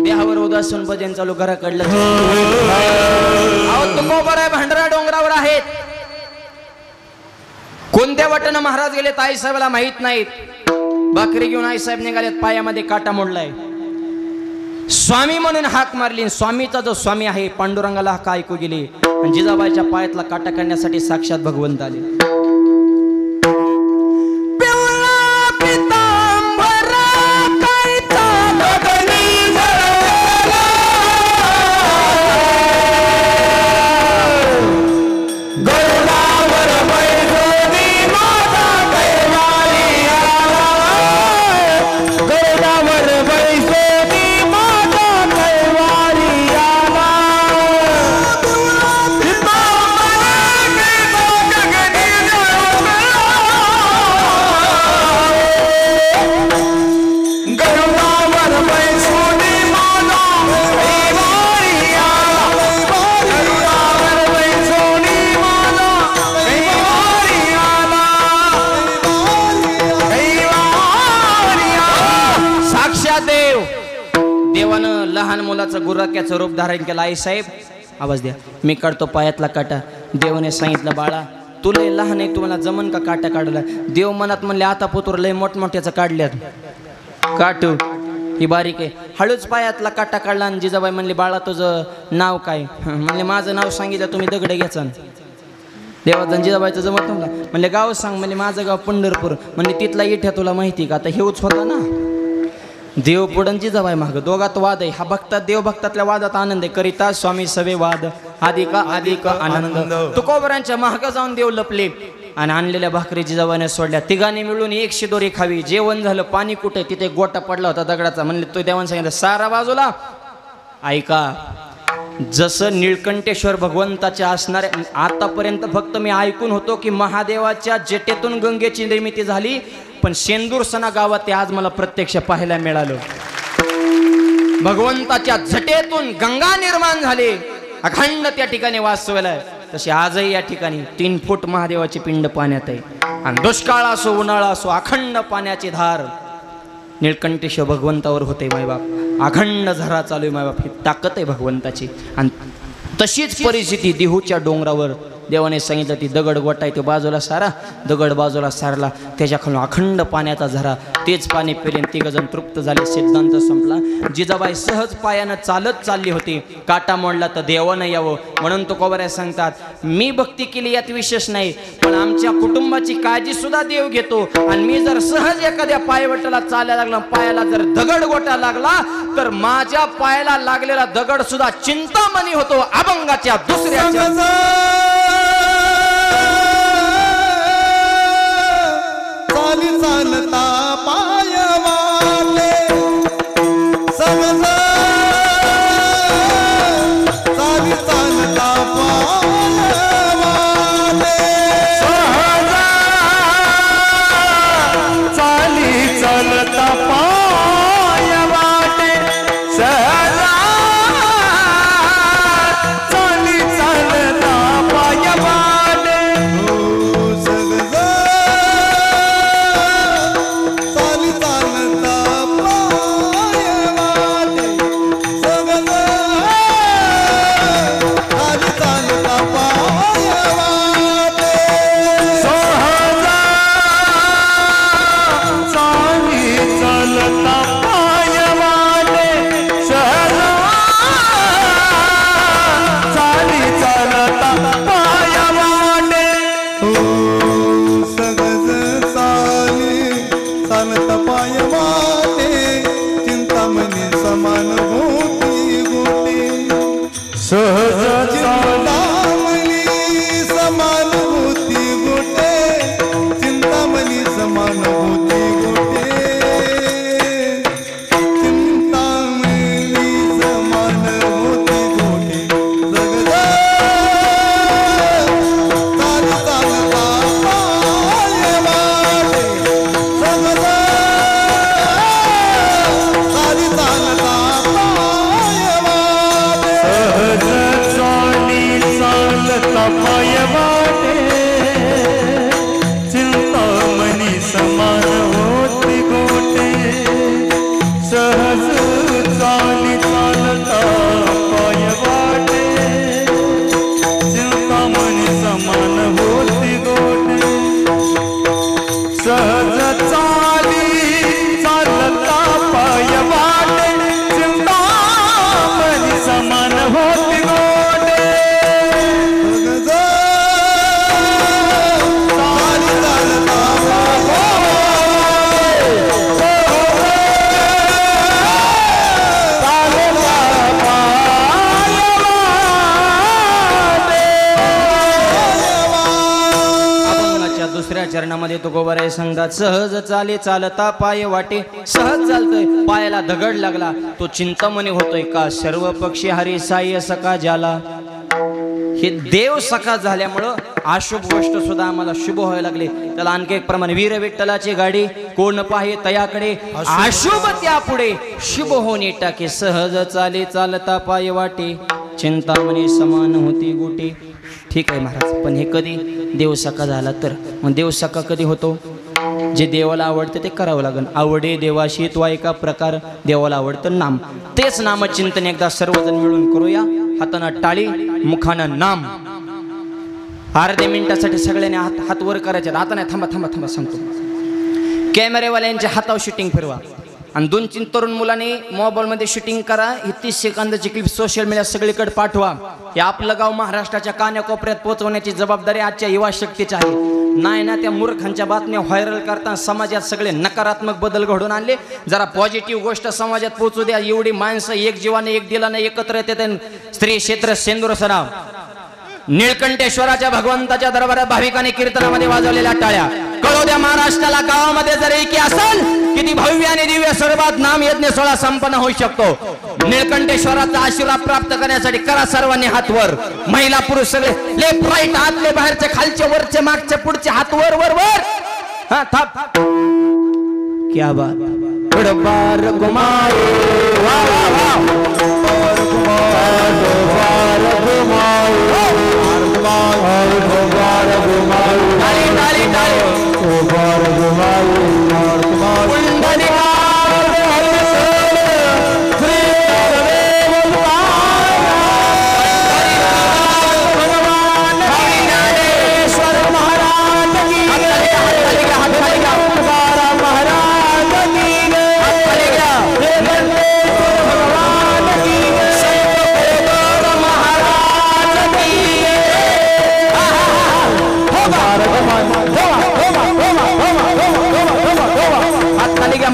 Speaker 1: देहावर उदासून भजन चालू घराकडलं. तुकोबाराय भंडारा डोंगरावर आहेत. कोणत्या वाटेनं महाराज गेले आईसाहेबाला माहित नाहीत. भाकरी घेऊन आईसाहेब निघालेत, पायामध्ये काटा मोडलाय. स्वामी म्हणून हाक मारली. स्वामीचा जो स्वामी आहे पांडुरंगाला हाक ऐकू गेली. आणि जिजाबाईच्या पायातला काटा काढण्यासाठी साक्षात भगवंत आले.
Speaker 2: गगनी
Speaker 1: महादेव. देवानं लहान मुलाचं गुराक्याचं रूप धारण केलं. आई साहेब आवाज द्या, मी काढतो पायातला काटा. देवाने सांगितलं, बाळा तू लय लहान आहे, तुम्हाला जमन का काटा काढला. देव मनात म्हणले, आता पोतूर लय मोठमोठ्याचं काढल्यात. काटू ही बारीक आहे. हळूच पायातला काटा काढला आणि जिजाबाई म्हणली, बाळा तुझं नाव काय. म्हणले माझं नाव सांगितलं तुम्ही दगड घ्याचा. देवाचा जिजाबाईचं जमत नव्हता. म्हणले गाव सांग. म्हणजे माझं गाव पंढरपूर. म्हणजे तिथला इठ्या तुला माहिती का. आता हेच होता ना. देव पुढं जिजाबाई मागं, दोघात वाद आहे. हा भक्तात देव भक्तातल्या वादात आनंद आहे. करिता स्वामी सवे वाद, अधिक आनंद. तुकोबरांच्या महाग जाऊन देव लपले आणि आणलेल्या भाकरी जिजाबाईने सोडल्या. तिघांनी मिळून 100 दोरी खावी. जेवण झालं. पाणी कुठे, तिथे गोटा पडला होता दगडाचा. म्हणले तो देवाने सांगितलं, सारा बाजूला. ऐका, जसं निळकंठेश्वर भगवंताच्या असणारे, आतापर्यंत फक्त मी ऐकून होतो की महादेवाच्या जटेतून गंगेची निर्मिती झाली, पण शेंदूरसना गावात ते आज मला प्रत्यक्ष पाहायला मिळालं. भगवंताच्या जटेतून गंगा निर्माण झाली, अखंड त्या ठिकाणी वास व्हायलाय. तशी आजही या ठिकाणी 3 फूट महादेवाची पिंड पाण्यात आहे. आणि दुष्काळ असो उन्हाळा असो, अखंड पाण्याची धार निळकंठेश्वर भगवंतावर होते. मायबाप अखंड झरा चालू आहे. मायबाप ही ताकद आहे भगवंताची. आणि तशीच परिस्थिती देहूच्या डोंगरावर देवाने सांगितलं, ती दगड गोटाय तो बाजूला सारा. दगड बाजूला सारला, त्याच्या खालून अखंड पाण्याचा झरा. तेच पाणी पेले, 3 जण तृप्त झाले. सिद्धांत संपला. जिजाबाई सहज पायानं चालत चालली होती. काटा मोडला तर देवानं यावं म्हणून तुकोबऱ्या सांगतात, मी भक्ती केली यात विशेष नाही, पण आमच्या कुटुंबाची काळजी सुद्धा देव घेतो. आणि मी जर सहज एखाद्या पायवटाला चालायला लागला, पायाला जर दगड गोटा लागला, तर माझ्या पायाला लागलेला दगड सुद्धा चिंतामणी होतो. अभंगाच्या दुसऱ्या
Speaker 2: चालता पाय वाले समज, चालता पाय वाले चालता पाय वाटे सहजा, चालता पाय वाटे
Speaker 1: चरणामध्ये तुकोबराय सांगतात, सहज चाले चालता पाय वाटे. सहज चालतोय, पायाला दगड लागला, तो चिंतामणी होतोय का. सर्व पक्षी हरी साय सका जाला. हे देव सखा झाल्यामुळं अशुभ गोष्ट सुद्धा आम्हाला शुभ व्हायला लागले. त्याला आणखी एक प्रमाणे, वीर विठ्ठलाची गाडी कोण पाहे तयाकडे, अशुभ त्या पुढे शुभ होणे टाके. सहज चाले चालता पाय वाटे, चिंतामणी समान होती गोटे. ठीक आहे महाराज, पण हे कधी देव सखा झाला तर. मग देव सखा कधी होतो, जे देवाला आवडतं ते करावं लागेल. आवडे देवाशी तो एका प्रकार देवाला आवडतं नाम. तेच नामचिंतन एकदा सर्वजण मिळून करूया. हातानं टाळी मुखानं नाम. अर्ध्या मिनिटासाठी सगळ्यांनी हात वर करायचे. आता नाही, थांबा थांबा थांबा सांगतो. कॅमेरेवाल्यांच्या हातावर शूटिंग फिरवा आणि 2-3 तरुण मुलांनी मोबाईलमध्ये शूटिंग करा. ही 30 सेकंदाची क्लिप सोशल मीडिया सगळीकडे पाठवा. हे आपलं गाव महाराष्ट्राच्या कान्याकोपऱ्यात पोहोचवण्याची जबाबदारी आजच्या युवा शक्तीची आहे. नाही ना त्या मूर्खांच्या बातम्या व्हायरल करताना समाजात सगळे नकारात्मक बदल घडून आणले. जरा पॉझिटिव्ह गोष्ट समाजात पोहोचू द्या. एवढी माणसं एक जीवाने एक दिलाने एकत्र येतात. स्त्री क्षेत्र सेंदूर सराव निळकंठेश्वराच्या भगवंताच्या दरबारात भाविकांनी कीर्तनामध्ये वाजवलेल्या टाळ्या कळू द्या महाराष्ट्राला. गावामध्ये जर एकी असेल किती भव्य आणि दिव्य सर्वात नाम यज्ञ सोहळा संपन्न होऊ शकतो. निळकंठेश्वराचा आशीर्वाद प्राप्त करण्यासाठी करा सर्वांनी हात वर. महिला पुरुष सगळे लेफ्ट राईट, आतले बाहेरचे खालचे वरचे मागचे पुढचे हात वर वर वर. हा थाप. क्या बात. बार कुमार वा वा वा.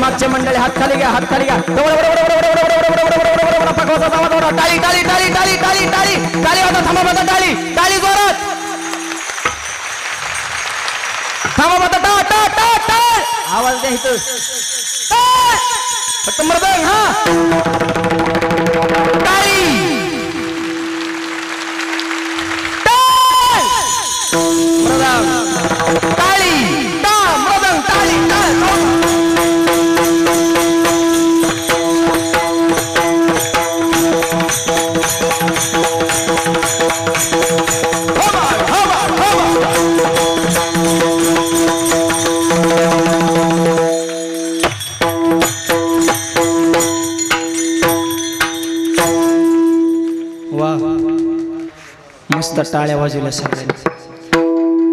Speaker 1: मागचे मंडळी हात खाली घ्या, हात खाली घ्या. टाळी टाळी टाळी टाळी टाळी टाळी टाळी होता. थांबा बता टाळी टाळी जोरात. थांबा बता टा टा टा टा आवाज द्या इथं. फक्त मृदंग. हा टाळी मृदंग टाळी टा मृदंग टाळी टाळ. मस्त टाळ्या वाजवल्या सगळ्यांनी.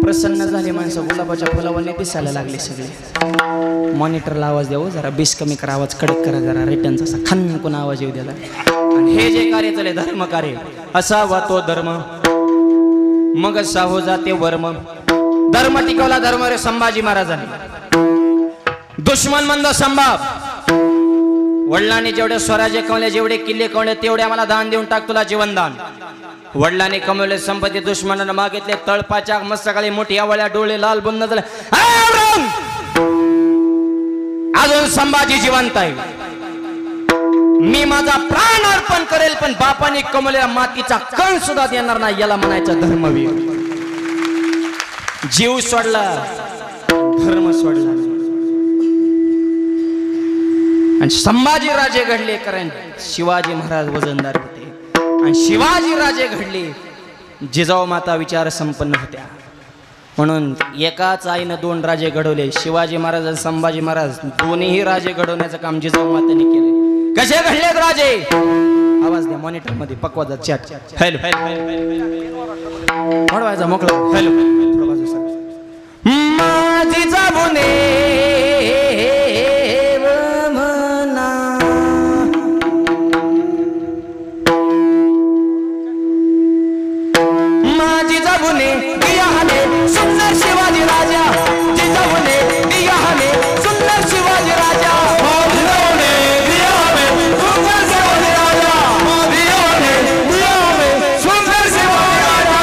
Speaker 1: प्रसन्न झाले माणसं. गुलाबाच्या फुलावरने दिसायला लागले सगळे. मॉनिटरला आवाज द्यावं जरा. बेस कमी करा, आवाज कडक करा जरा. रिटर्नचा असा खनकून आवाज येऊ द्याला. आणि हे जे कार्य चालले धर्म कार्य असावा तो धर्म मग साहो जाते वर्म. धर्म टिकवला धर्म रे संभाजी महाराजांनी. दुश्मन मंद संभाव. वडिलांनी जेवढे स्वराज्य कमवले, जेवढे किल्ले कमवले तेवढे आम्हाला दान देऊन टाक तुला जीवनदान. वडिलांनी कमवले संपत्ती दुश्मनानं मागितले तळपाच्या मस्तकाळी मोठी आवळ्या डोळे लाल बुंद झाले. अजून संभाजी जिवंत आहे. मी माझा प्राण अर्पण करेल पण बापाने कमवलेल्या मातीचा कण सुद्धा देणार नाही. याला म्हणायचं धर्मवीर. जीव सोडला धर्म सोडला. आणि संभाजी राजे घडले कारण शिवाजी महाराज वजनदार होते. आणि शिवाजी राजे घडले जिजाऊ माता विचार संपन्न होत्या. म्हणून एकाच आईनं 2 राजे घडवले. शिवाजी महाराज आणि संभाजी महाराज दोन्ही राजे घडवण्याचं काम जिजाऊ मातेने केले. कसे घडलेत राजे? आवाज द्या मॉनिटर मध्ये. पकवाचा चॅट. हॅलो वाढवायचा मोकळा. हॅलो माझी जाबुने सुंदर शिवाजी राजा. जिजाऊने दिया हमें सुंदर शिवाजी राजा. जिजाऊने दिया हमें सुंदर शिवाजी राजा. जिजाऊने दिया हमें सुंदर शिवाजी राजा.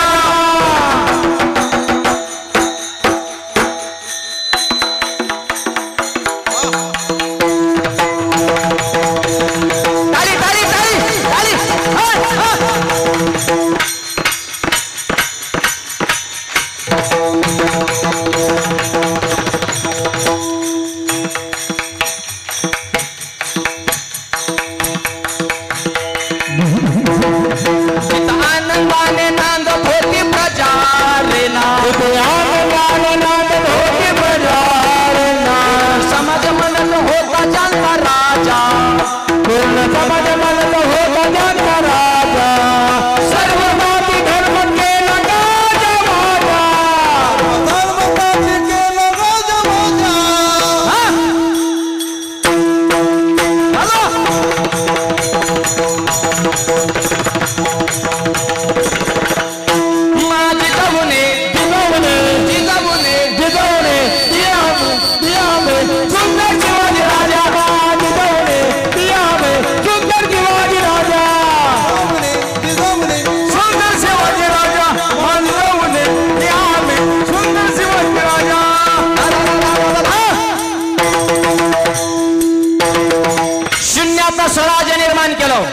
Speaker 1: शून्यातनं स्वराज्य निर्माण केलं.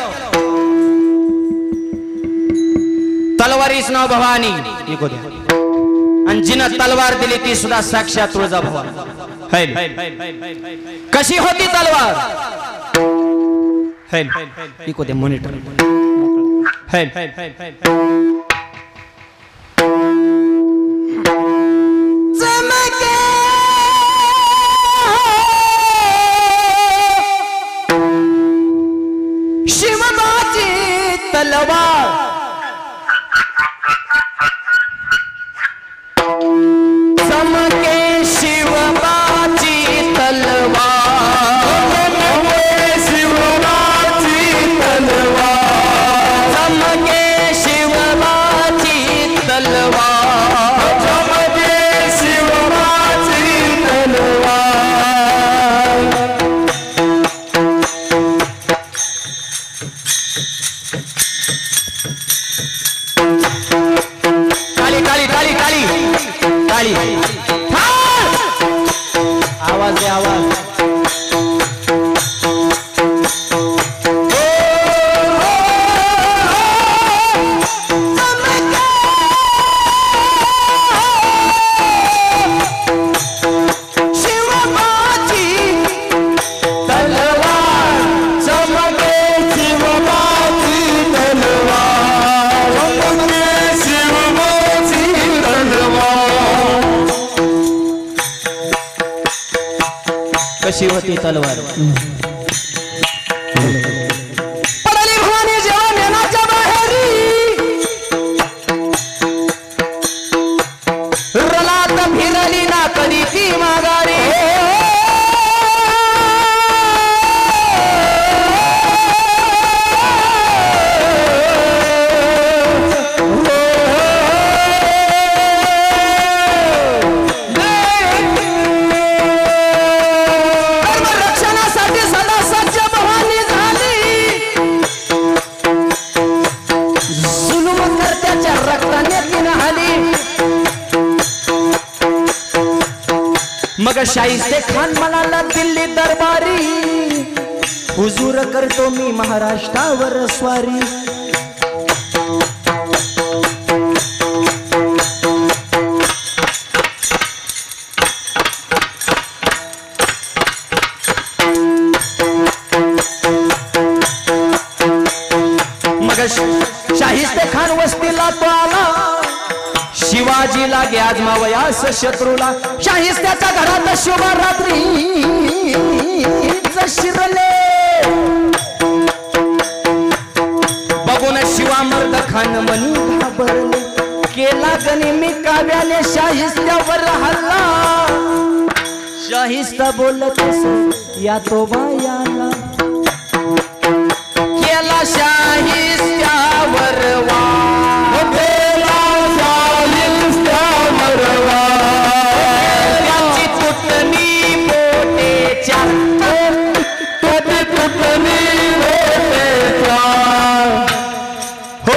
Speaker 1: तलवारीच नाव भवानी. आणि जिनं तलवार दिली ती सुद्धा साक्षात तुळजाभवानी. कशी होती तलवार? इको दे मॉनिटर. शिवबाची तलवार चमके. शिवबाची तलवार
Speaker 2: शिवबाची तलवार
Speaker 1: चमके. शिवबाची तलवार
Speaker 2: चमके. शिवबाची तलवार
Speaker 1: काली काली काली काली काली. आवाज दे आवाज. शिवबाची तलवार चमके.
Speaker 2: शिवबाची तलवार चमके. शिवबाची तलवार
Speaker 1: कशी होती तलवार? पडली भवानी जेव्हा मेनाच्या बाहेरी रलात फिरली ना कधी ती माघारी. रक्षणासाठी सदा सज्ज भवानी झाली. जुलूम करत्याच्या रक्ताने तिनं आली. मग शाहिस्ते खान म्हणाला दिल्ली दरबारी हुजूर करतो मी महाराष्ट्रावर स्वारी. मग शाहिस्ते खान वस्तीला तो आला. शिवाजीला गे आजमावयास शत्रूला. शाहिस्त्याच्या घरात शोभा रात्री शिरले. बघून शिवामर्द खान मनी घाबरले. केला गनिमी काव्याने शाहिस्त्यावर हल्ला. शाहिस्ता बोलत या तो बायाला केला शाहिस्त्यावर वार. त्याची तुटणी पोटेच्या
Speaker 2: तुटणी बोटेच्या
Speaker 1: हो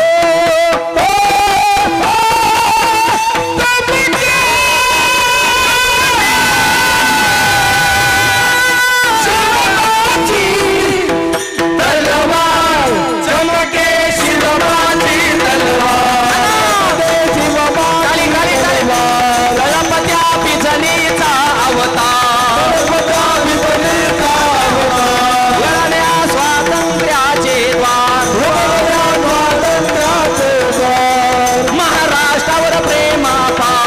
Speaker 2: तलवार चमके. शिवबाची तलवार
Speaker 1: काली काली काली. गणपत्या पिजनीचा अवतार. लढण्या स्वातंत्र्याचे द्वार. महाराष्ट्रावर प्रेमापार.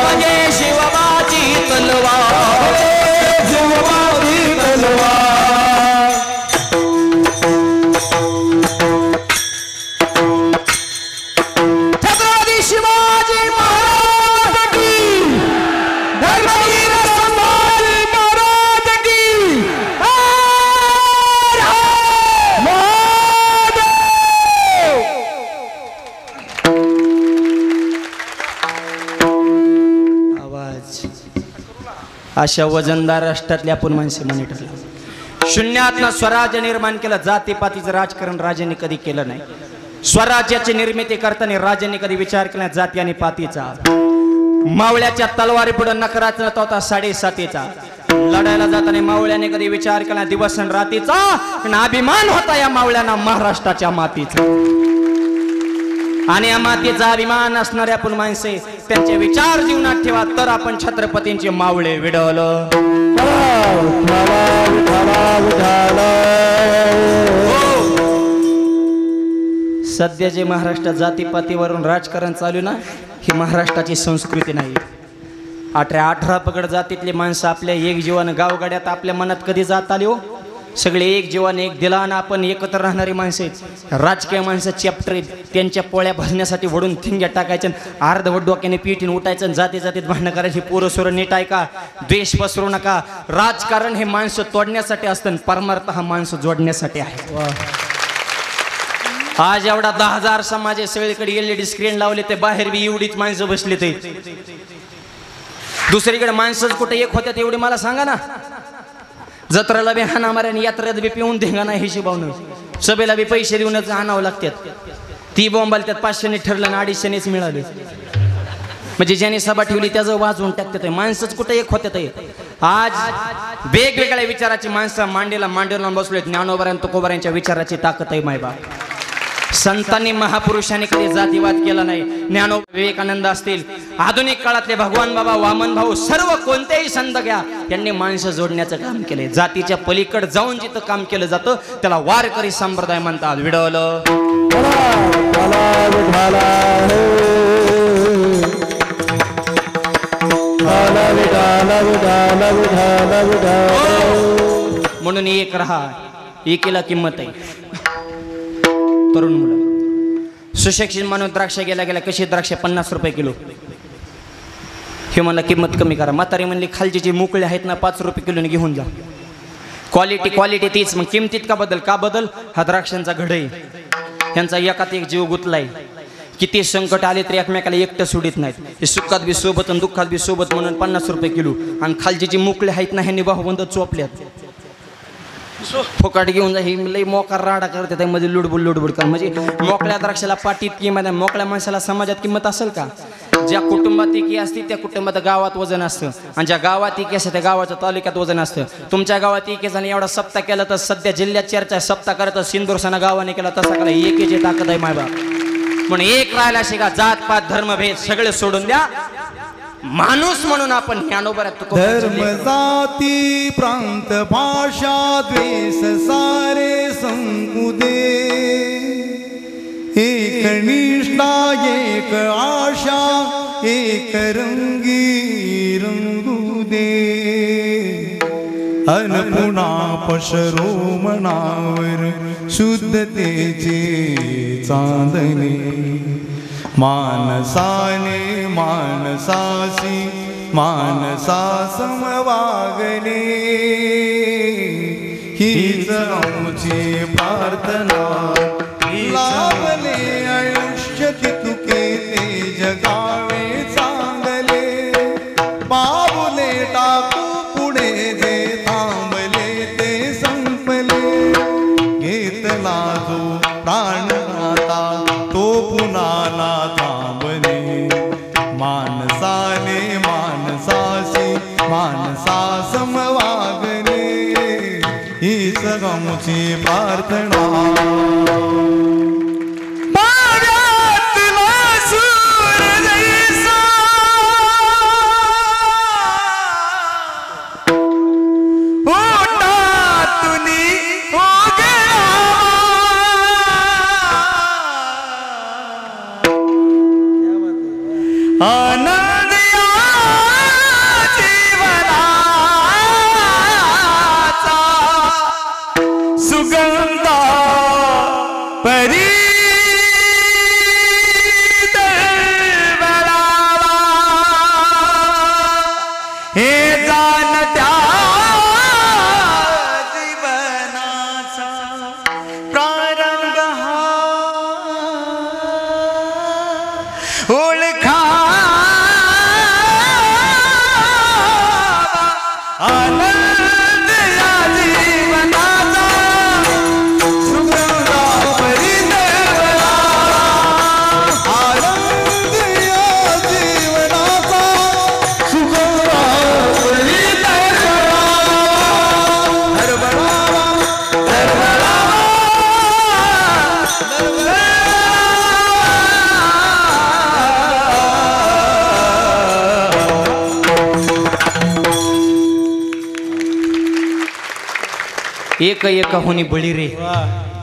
Speaker 1: म्हणजे शिवबाची तलवार.
Speaker 2: शिवबाची तलवार
Speaker 1: छत्रपती शिवाजी महाराज की. धर्मवीर संभाजी महाराज की. हर हर महादेव. आवाज अशा वजनदार राष्ट्रातल्या आपण माणसे मॉनिटरला. शून्यातनं स्वराज्य निर्माण केलं. जातीपातीचं राजकारण राजांनी कधी केलं नाही. स्वराज्याची निर्मिती करताना राजांनी कधी विचार केला जाती आणि पातीचा. मावळ्याच्या तलवारी पुढे नकराच नव्हता 7.5. लढायला जाताना मावळ्याने कधी विचार केला दिवस आणि रातीचा, पण अभिमान होता या मावळ्यांना महाराष्ट्राच्या मातीचा. आणि या मातीचा अभिमान असणाऱ्या आपण माणसे त्यांचे विचार जीवनात ठेवा, तर आपण छत्रपतींचे मावळे विडवलं. सध्या जे महाराष्ट्रात जातीपातीवरून राजकारण चालू ना, ही महाराष्ट्राची संस्कृती नाही. 18 पगड जातीतली माणसं आपल्या एक जीवानं गावगाड्यात आपल्या मनात कधी जात आली हो. सगळे एक जीवन एक दिला आणि आपण एकत्र राहणारी माणसं आहेत. राजकीय माणसं चॅप्टर आहेत, त्यांच्या पोळ्या भरण्यासाठी वडून थिंग्या टाकायच्या, अर्धवट डोक्याने पीठीन उठायचं, जाती जातीत भांडणं करायची. पोरं सोरं नीट ऐका, द्वेष पसरू नका. राजकारण हे माणसं तोडण्यासाठी असतं, परमार्थ हा माणसं जोडण्यासाठी आहे. आज एवढा 10,000 समाज आहे, सगळीकडे LED स्क्रीन लावले, ते बाहेर बी एवढीच माणसं बसली. ते दुसरीकडे माणसंच कुठे एक होत्यात एवढी मला सांगा ना. जत्रेला बी हाना माऱ्या, यात्रेत बी पिऊन धिंगा नाही हिशोबावनं, सभेला बी पैसे देऊनच आणावं लागतात. ती बॉम्बाला त्यात 500ने ठरलं आणि 250नेच मिळाले. म्हणजे ज्याने सभा ठेवली त्याचं वाजवून टाकतात. माणसंच कुठे एक होत्यात. आज वेगवेगळ्या विचाराची माणसं मांडीला बसलेत. ज्ञानोबा तुकोबारांच्या विचाराची ताकद आहे मायबा. संतांनी महापुरुषांनी कधी जातीवाद केला नाही. ज्ञानोबा विवेकानंद असतील, आधुनिक काळातले भगवान बाबा वामन भाऊ, सर्व कोणतेही संत घ्या, त्यांनी माणसं जोडण्याचं काम केले. जातीच्या पलीकडे जाऊन जिथं काम केलं जातं त्याला वारकरी संप्रदाय म्हणतात. विडवलं म्हणून एक राहा, एकीला किंमत आहे. तरुण मुलं सुशिक्षित म्हणून द्राक्ष गेल्या कशी द्राक्ष 50 रुपये किलो. हे मला किंमत कमी करा. म्हातारी म्हणली खालची जी मोकळे आहेत ना 5 रुपये किलोने घेऊन जा. क्वालिटी तीच, मग किमतीत का बदल? हा द्राक्षांचा घड आहे, त्यांचा एकात एक जीव गुतलाय. किती संकट आले तरी एकमेकाला एकटं सोडित नाहीत. हे सुखात बी सोबत आणि दुःखात बी सोबत म्हणून 50 रुपये किलो. आणि खालची जी मोकळे आहेत ना ह्यांनी बाहुबंद चोपल्यात. फुकाट घेऊन जा, ही लई मोकार राडा करते त्यामध्ये लुडबुड कर. म्हणजे मोकळ्या द्राक्षाला पाटीत किंमत आहे, मोकळ्या माणसाला समाजात किंमत असेल का? ज्या कुटुंबात एकी असते त्या कुटुंबात गावात वजन असतं, आणि ज्या गावात एकी असते त्या गावाच्या तालुक्यात वजन असतं. तुमच्या गावात एकेजाने एवढा सप्ताह केला तर सध्या जिल्ह्यात चर्चा सप्ताह करत सिंदूरसाना गावाने केला तसा करा. एकीची ताकद आहे मायबा. म्हणून एक राहायला शिका. जात पात धर्मभेद सगळे सोडून द्या. माणूस म्हणून आपण ज्ञानोबा
Speaker 2: धर्म जाती प्रांत भाषा द्वेष सारे संकुदे. एक निष्ठा एक आशा एक रंगी रंगू दे. अन पुन्हा पसरो मनावर शुद्धतेचे चांदणे. मानसाने मानसाशी मानसा समवागणे. हीच आमची प्रार्थना. लाभले आयुष्य तुके ते जगावे चांगले. पाऊले टाकू पुढे जे थांबले ते संपले. घेतला जो प्राण आता तो पुन्हा ना थांबणे. मानसाने मानसाशी मानसा समवागणे. ही सगळ्यांची प्रार्थना.
Speaker 1: एक एक होणी बळी रे.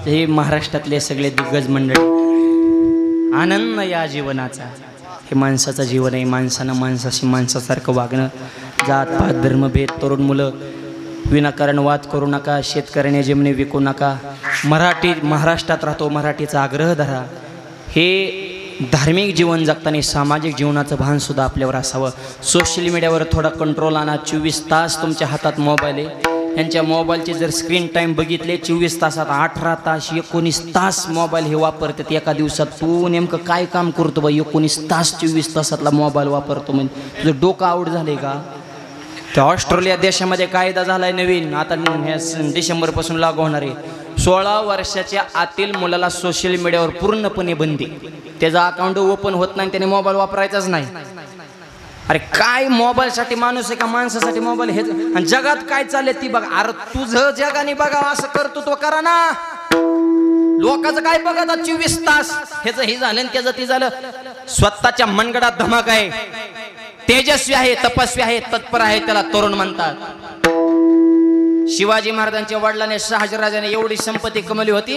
Speaker 1: हे महाराष्ट्रातले सगळे दिग्गज मंडळ. आनंद या जीवनाचा. हे माणसाचं जीवन आहे. माणसानं माणसाशी माणसासारखं वागणं. जात पात धर्मभेद तरुण मुलं विनाकारण वाद करू नका. शेतकऱ्याने जमिनी विकू नका. महाराष्ट्रात राहतो, मराठीचा आग्रह धरा. हे धार्मिक जीवन जगताना सामाजिक जीवनाचं भान सुद्धा आपल्यावर असावं. सोशल मीडियावर थोडा कंट्रोल आणा. 24 तास तुमच्या हातात मोबाईल आहे. यांच्या मोबाईलचे जर स्क्रीन टाईम बघितले 24 तासात 18 तास 19 तास मोबाईल हे वापरतात एका दिवसात. तू नेमकं काय काम करतो बा? 19 तास 24 तासातला मोबाईल वापरतो म्हणजे तुझं डोकं आउट झालंय का? त्या ऑस्ट्रेलिया देशामध्ये कायदा झालाय नवीन, आता डिसेंबरपासून लागू होणार आहे. 16 वर्षाच्या आतील मुलाला सोशल मीडियावर पूर्णपणे बंदी. त्याचा अकाउंट ओपन होत नाही, त्याने मोबाईल वापरायचाच नाही. अरे काय मोबाईलसाठी माणूस आहे का माणसासाठी मोबाईल? हे आणि जगात काय चाललंय ती बघा. अरे तुझं जगाने बघा असं करतो तो करा ना. लोकांचं काय बघा 24 तास ह्याचं हे झालं आणि त्याचं ते झालं. स्वतःच्या मनगडात धमक आहे. तेजस्वी आहे, तपस्वी आहे, तत्पर आहे, त्याला तरुण म्हणतात. शिवाजी महाराजांच्या वडिलांनी शहाजीराजाने एवढी संपत्ती कमवली होती.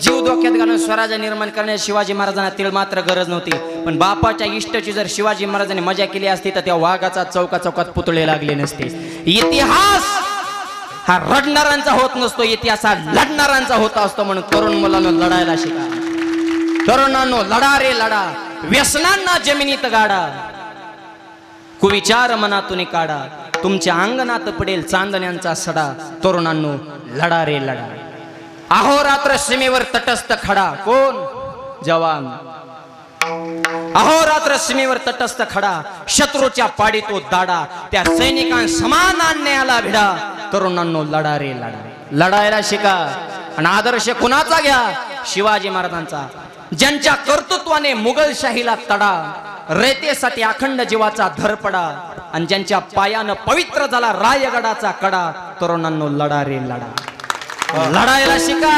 Speaker 1: जीव धोक्यात घालून स्वराज्य निर्माण करण्याची शिवाजी महाराजांना तिळ मात्र गरज नव्हती. पण बापाच्या इष्टाची जर शिवाजी महाराजांनी मजा केली असती तर त्या वाघाचा चौकात पुतळे लागले नसते. इतिहास हा रडणाऱ्यांचा होत नसतो, इतिहास हा लढणाऱ्यांचा होत असतो. म्हणून तरुण मुलांना लढायला शिका. तरुणांनो लढा रे लढा. व्यसनांना जमिनीत गाडा. कुविचार मनातून काढा. तुमच्या अंगणात पडेल चांदण्यांचा सडा. तरुणांनो लढा रे लढा. अहोरात्र सीमेवर तटस्थ खडा. कोण? जवान. अहोरात्र सीमेवर तटस्थ खडा. शत्रूच्या पाडी तो दाडा. त्या सैनिकांसमान अन्यायाला भिडा. तरुणांनो लढा रे लढा. लढायला शिका. आणि आदर्श कुणाचा घ्या? शिवाजी महाराजांचा. ज्यांच्या कर्तृत्वाने मुघलशाहीला तडा. रयतेसाठी अखंड जीवाचा धरपडा. आणि ज्यांच्या पायानं पवित्र झाला रायगडाचा कडा. तरुणांनो लढा रे लढा. लढायला शिका.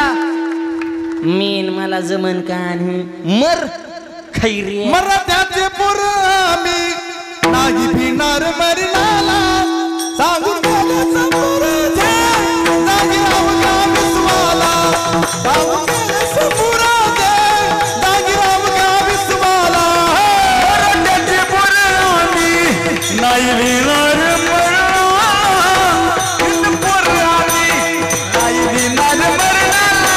Speaker 1: मीन मला जमन का मर खैरे.
Speaker 2: मराठ्याचे पोर आम्ही नाही भिणार मरणाला. सांगून गेले समोरचे नाही रावला विश्वाला. सांगून गेले समोरचे नाही रावला विश्वाला. मराठ्याचे पोर आम्ही नाही भिणार मरणाला. पोर आम्ही नाही भिणार मरणाला.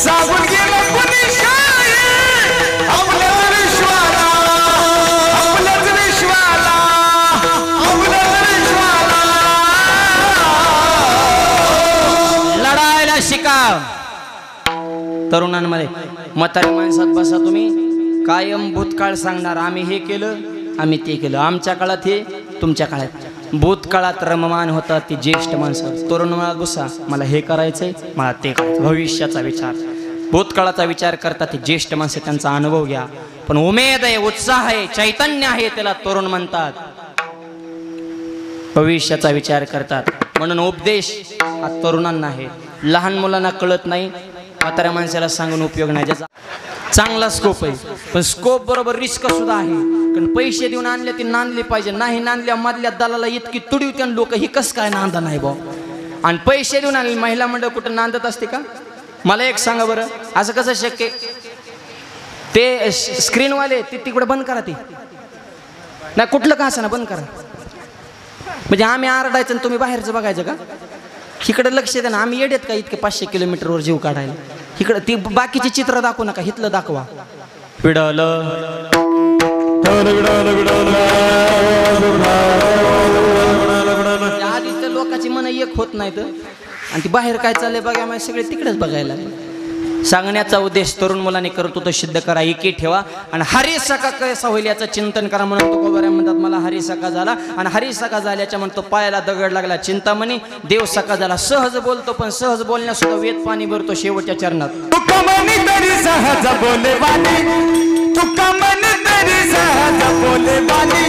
Speaker 2: सांगून गेलं कुणी शाही आपल्याच विश्वाला. आपल्याच विश्वाला. आपल्याच विश्वाला.
Speaker 1: लढायला शिका. तरुणांमध्ये म्हाताऱ्या माणसात बसा तुम्ही. कायम भूतकाळ सांगणार. आम्ही हे केलं, आम्ही ते केलं. आमच्या काळात हे, तुमच्या काळात. भूतकाळात रममान होता ती ज्येष्ठ माणसं. तरुण मुळात बसा. मला हे करायचंय, मला ते करायचं. भविष्याचा विचार. भूतकाळाचा विचार करतात ती ज्येष्ठ माणसं. त्यांचा अनुभव घ्या. पण उमेद आहे, उत्साह आहे, चैतन्य आहे, त्याला तरुण म्हणतात. भविष्याचा विचार करतात. म्हणून उपदेश हा तरुणांना आहे. लहान मुलांना कळत नाही. म्हाताऱ्या माणसाला सांगून उपयोग नाही. ज्याचा चांगला स्कोप आहे, पण स्कोप बरोबर रिस्क सुद्धा आहे. कारण पैसे देऊन आणले ती नांदली पाहिजे. नाही नांदल्या मधल्या दलाला इतकी तुडी होती आणि लोक ही कसं काय नांदा नाही भाऊ. आणि पैसे देऊन आणले. महिला मंडळ कुठं नांदत असते का? मला एक सांगा बरं, असं कसं शक्य? ते स्क्रीनवाले ते तिकडे बंद करा. ते नाही कुठलं का असं ना बंद करा. म्हणजे आम्ही आरडायचं आणि तुम्ही बाहेरचं बघायचं का? इकडे लक्ष द्या ना. आम्ही येडेत का इतके 500 किलोमीटरवर जीव काढायला? इकडे ती बाकीची चित्र दाखवू नका, इथलं दाखवा. विडलं आधीच तर लोकांची मन एक होत नाहीत. आणि ती बाहेर काय चाललंय बघा, मग सगळे तिकडेच बघायला. सांगण्याचा उद्देश तरुण मुलांनी करतो तो सिद्ध करा. एकी ठेवा आणि हरी सका कसा होईल याचं चिंतन करा. म्हणून तो गोबऱ्या म्हणतात मला हरी सका झाला. आणि हरी सका झाल्याच्या म्हणतो पायाला दगड लागला चिंतामणी. देव सका झाला. सहज बोलतो, पण सहज बोलण्यास सुद्धा वेद पाणी भरतो शेवटच्या चरणात.
Speaker 2: तुका मनी तरी सहज बोले वाणी. तुका मनी तरी सहज बोले वाणी.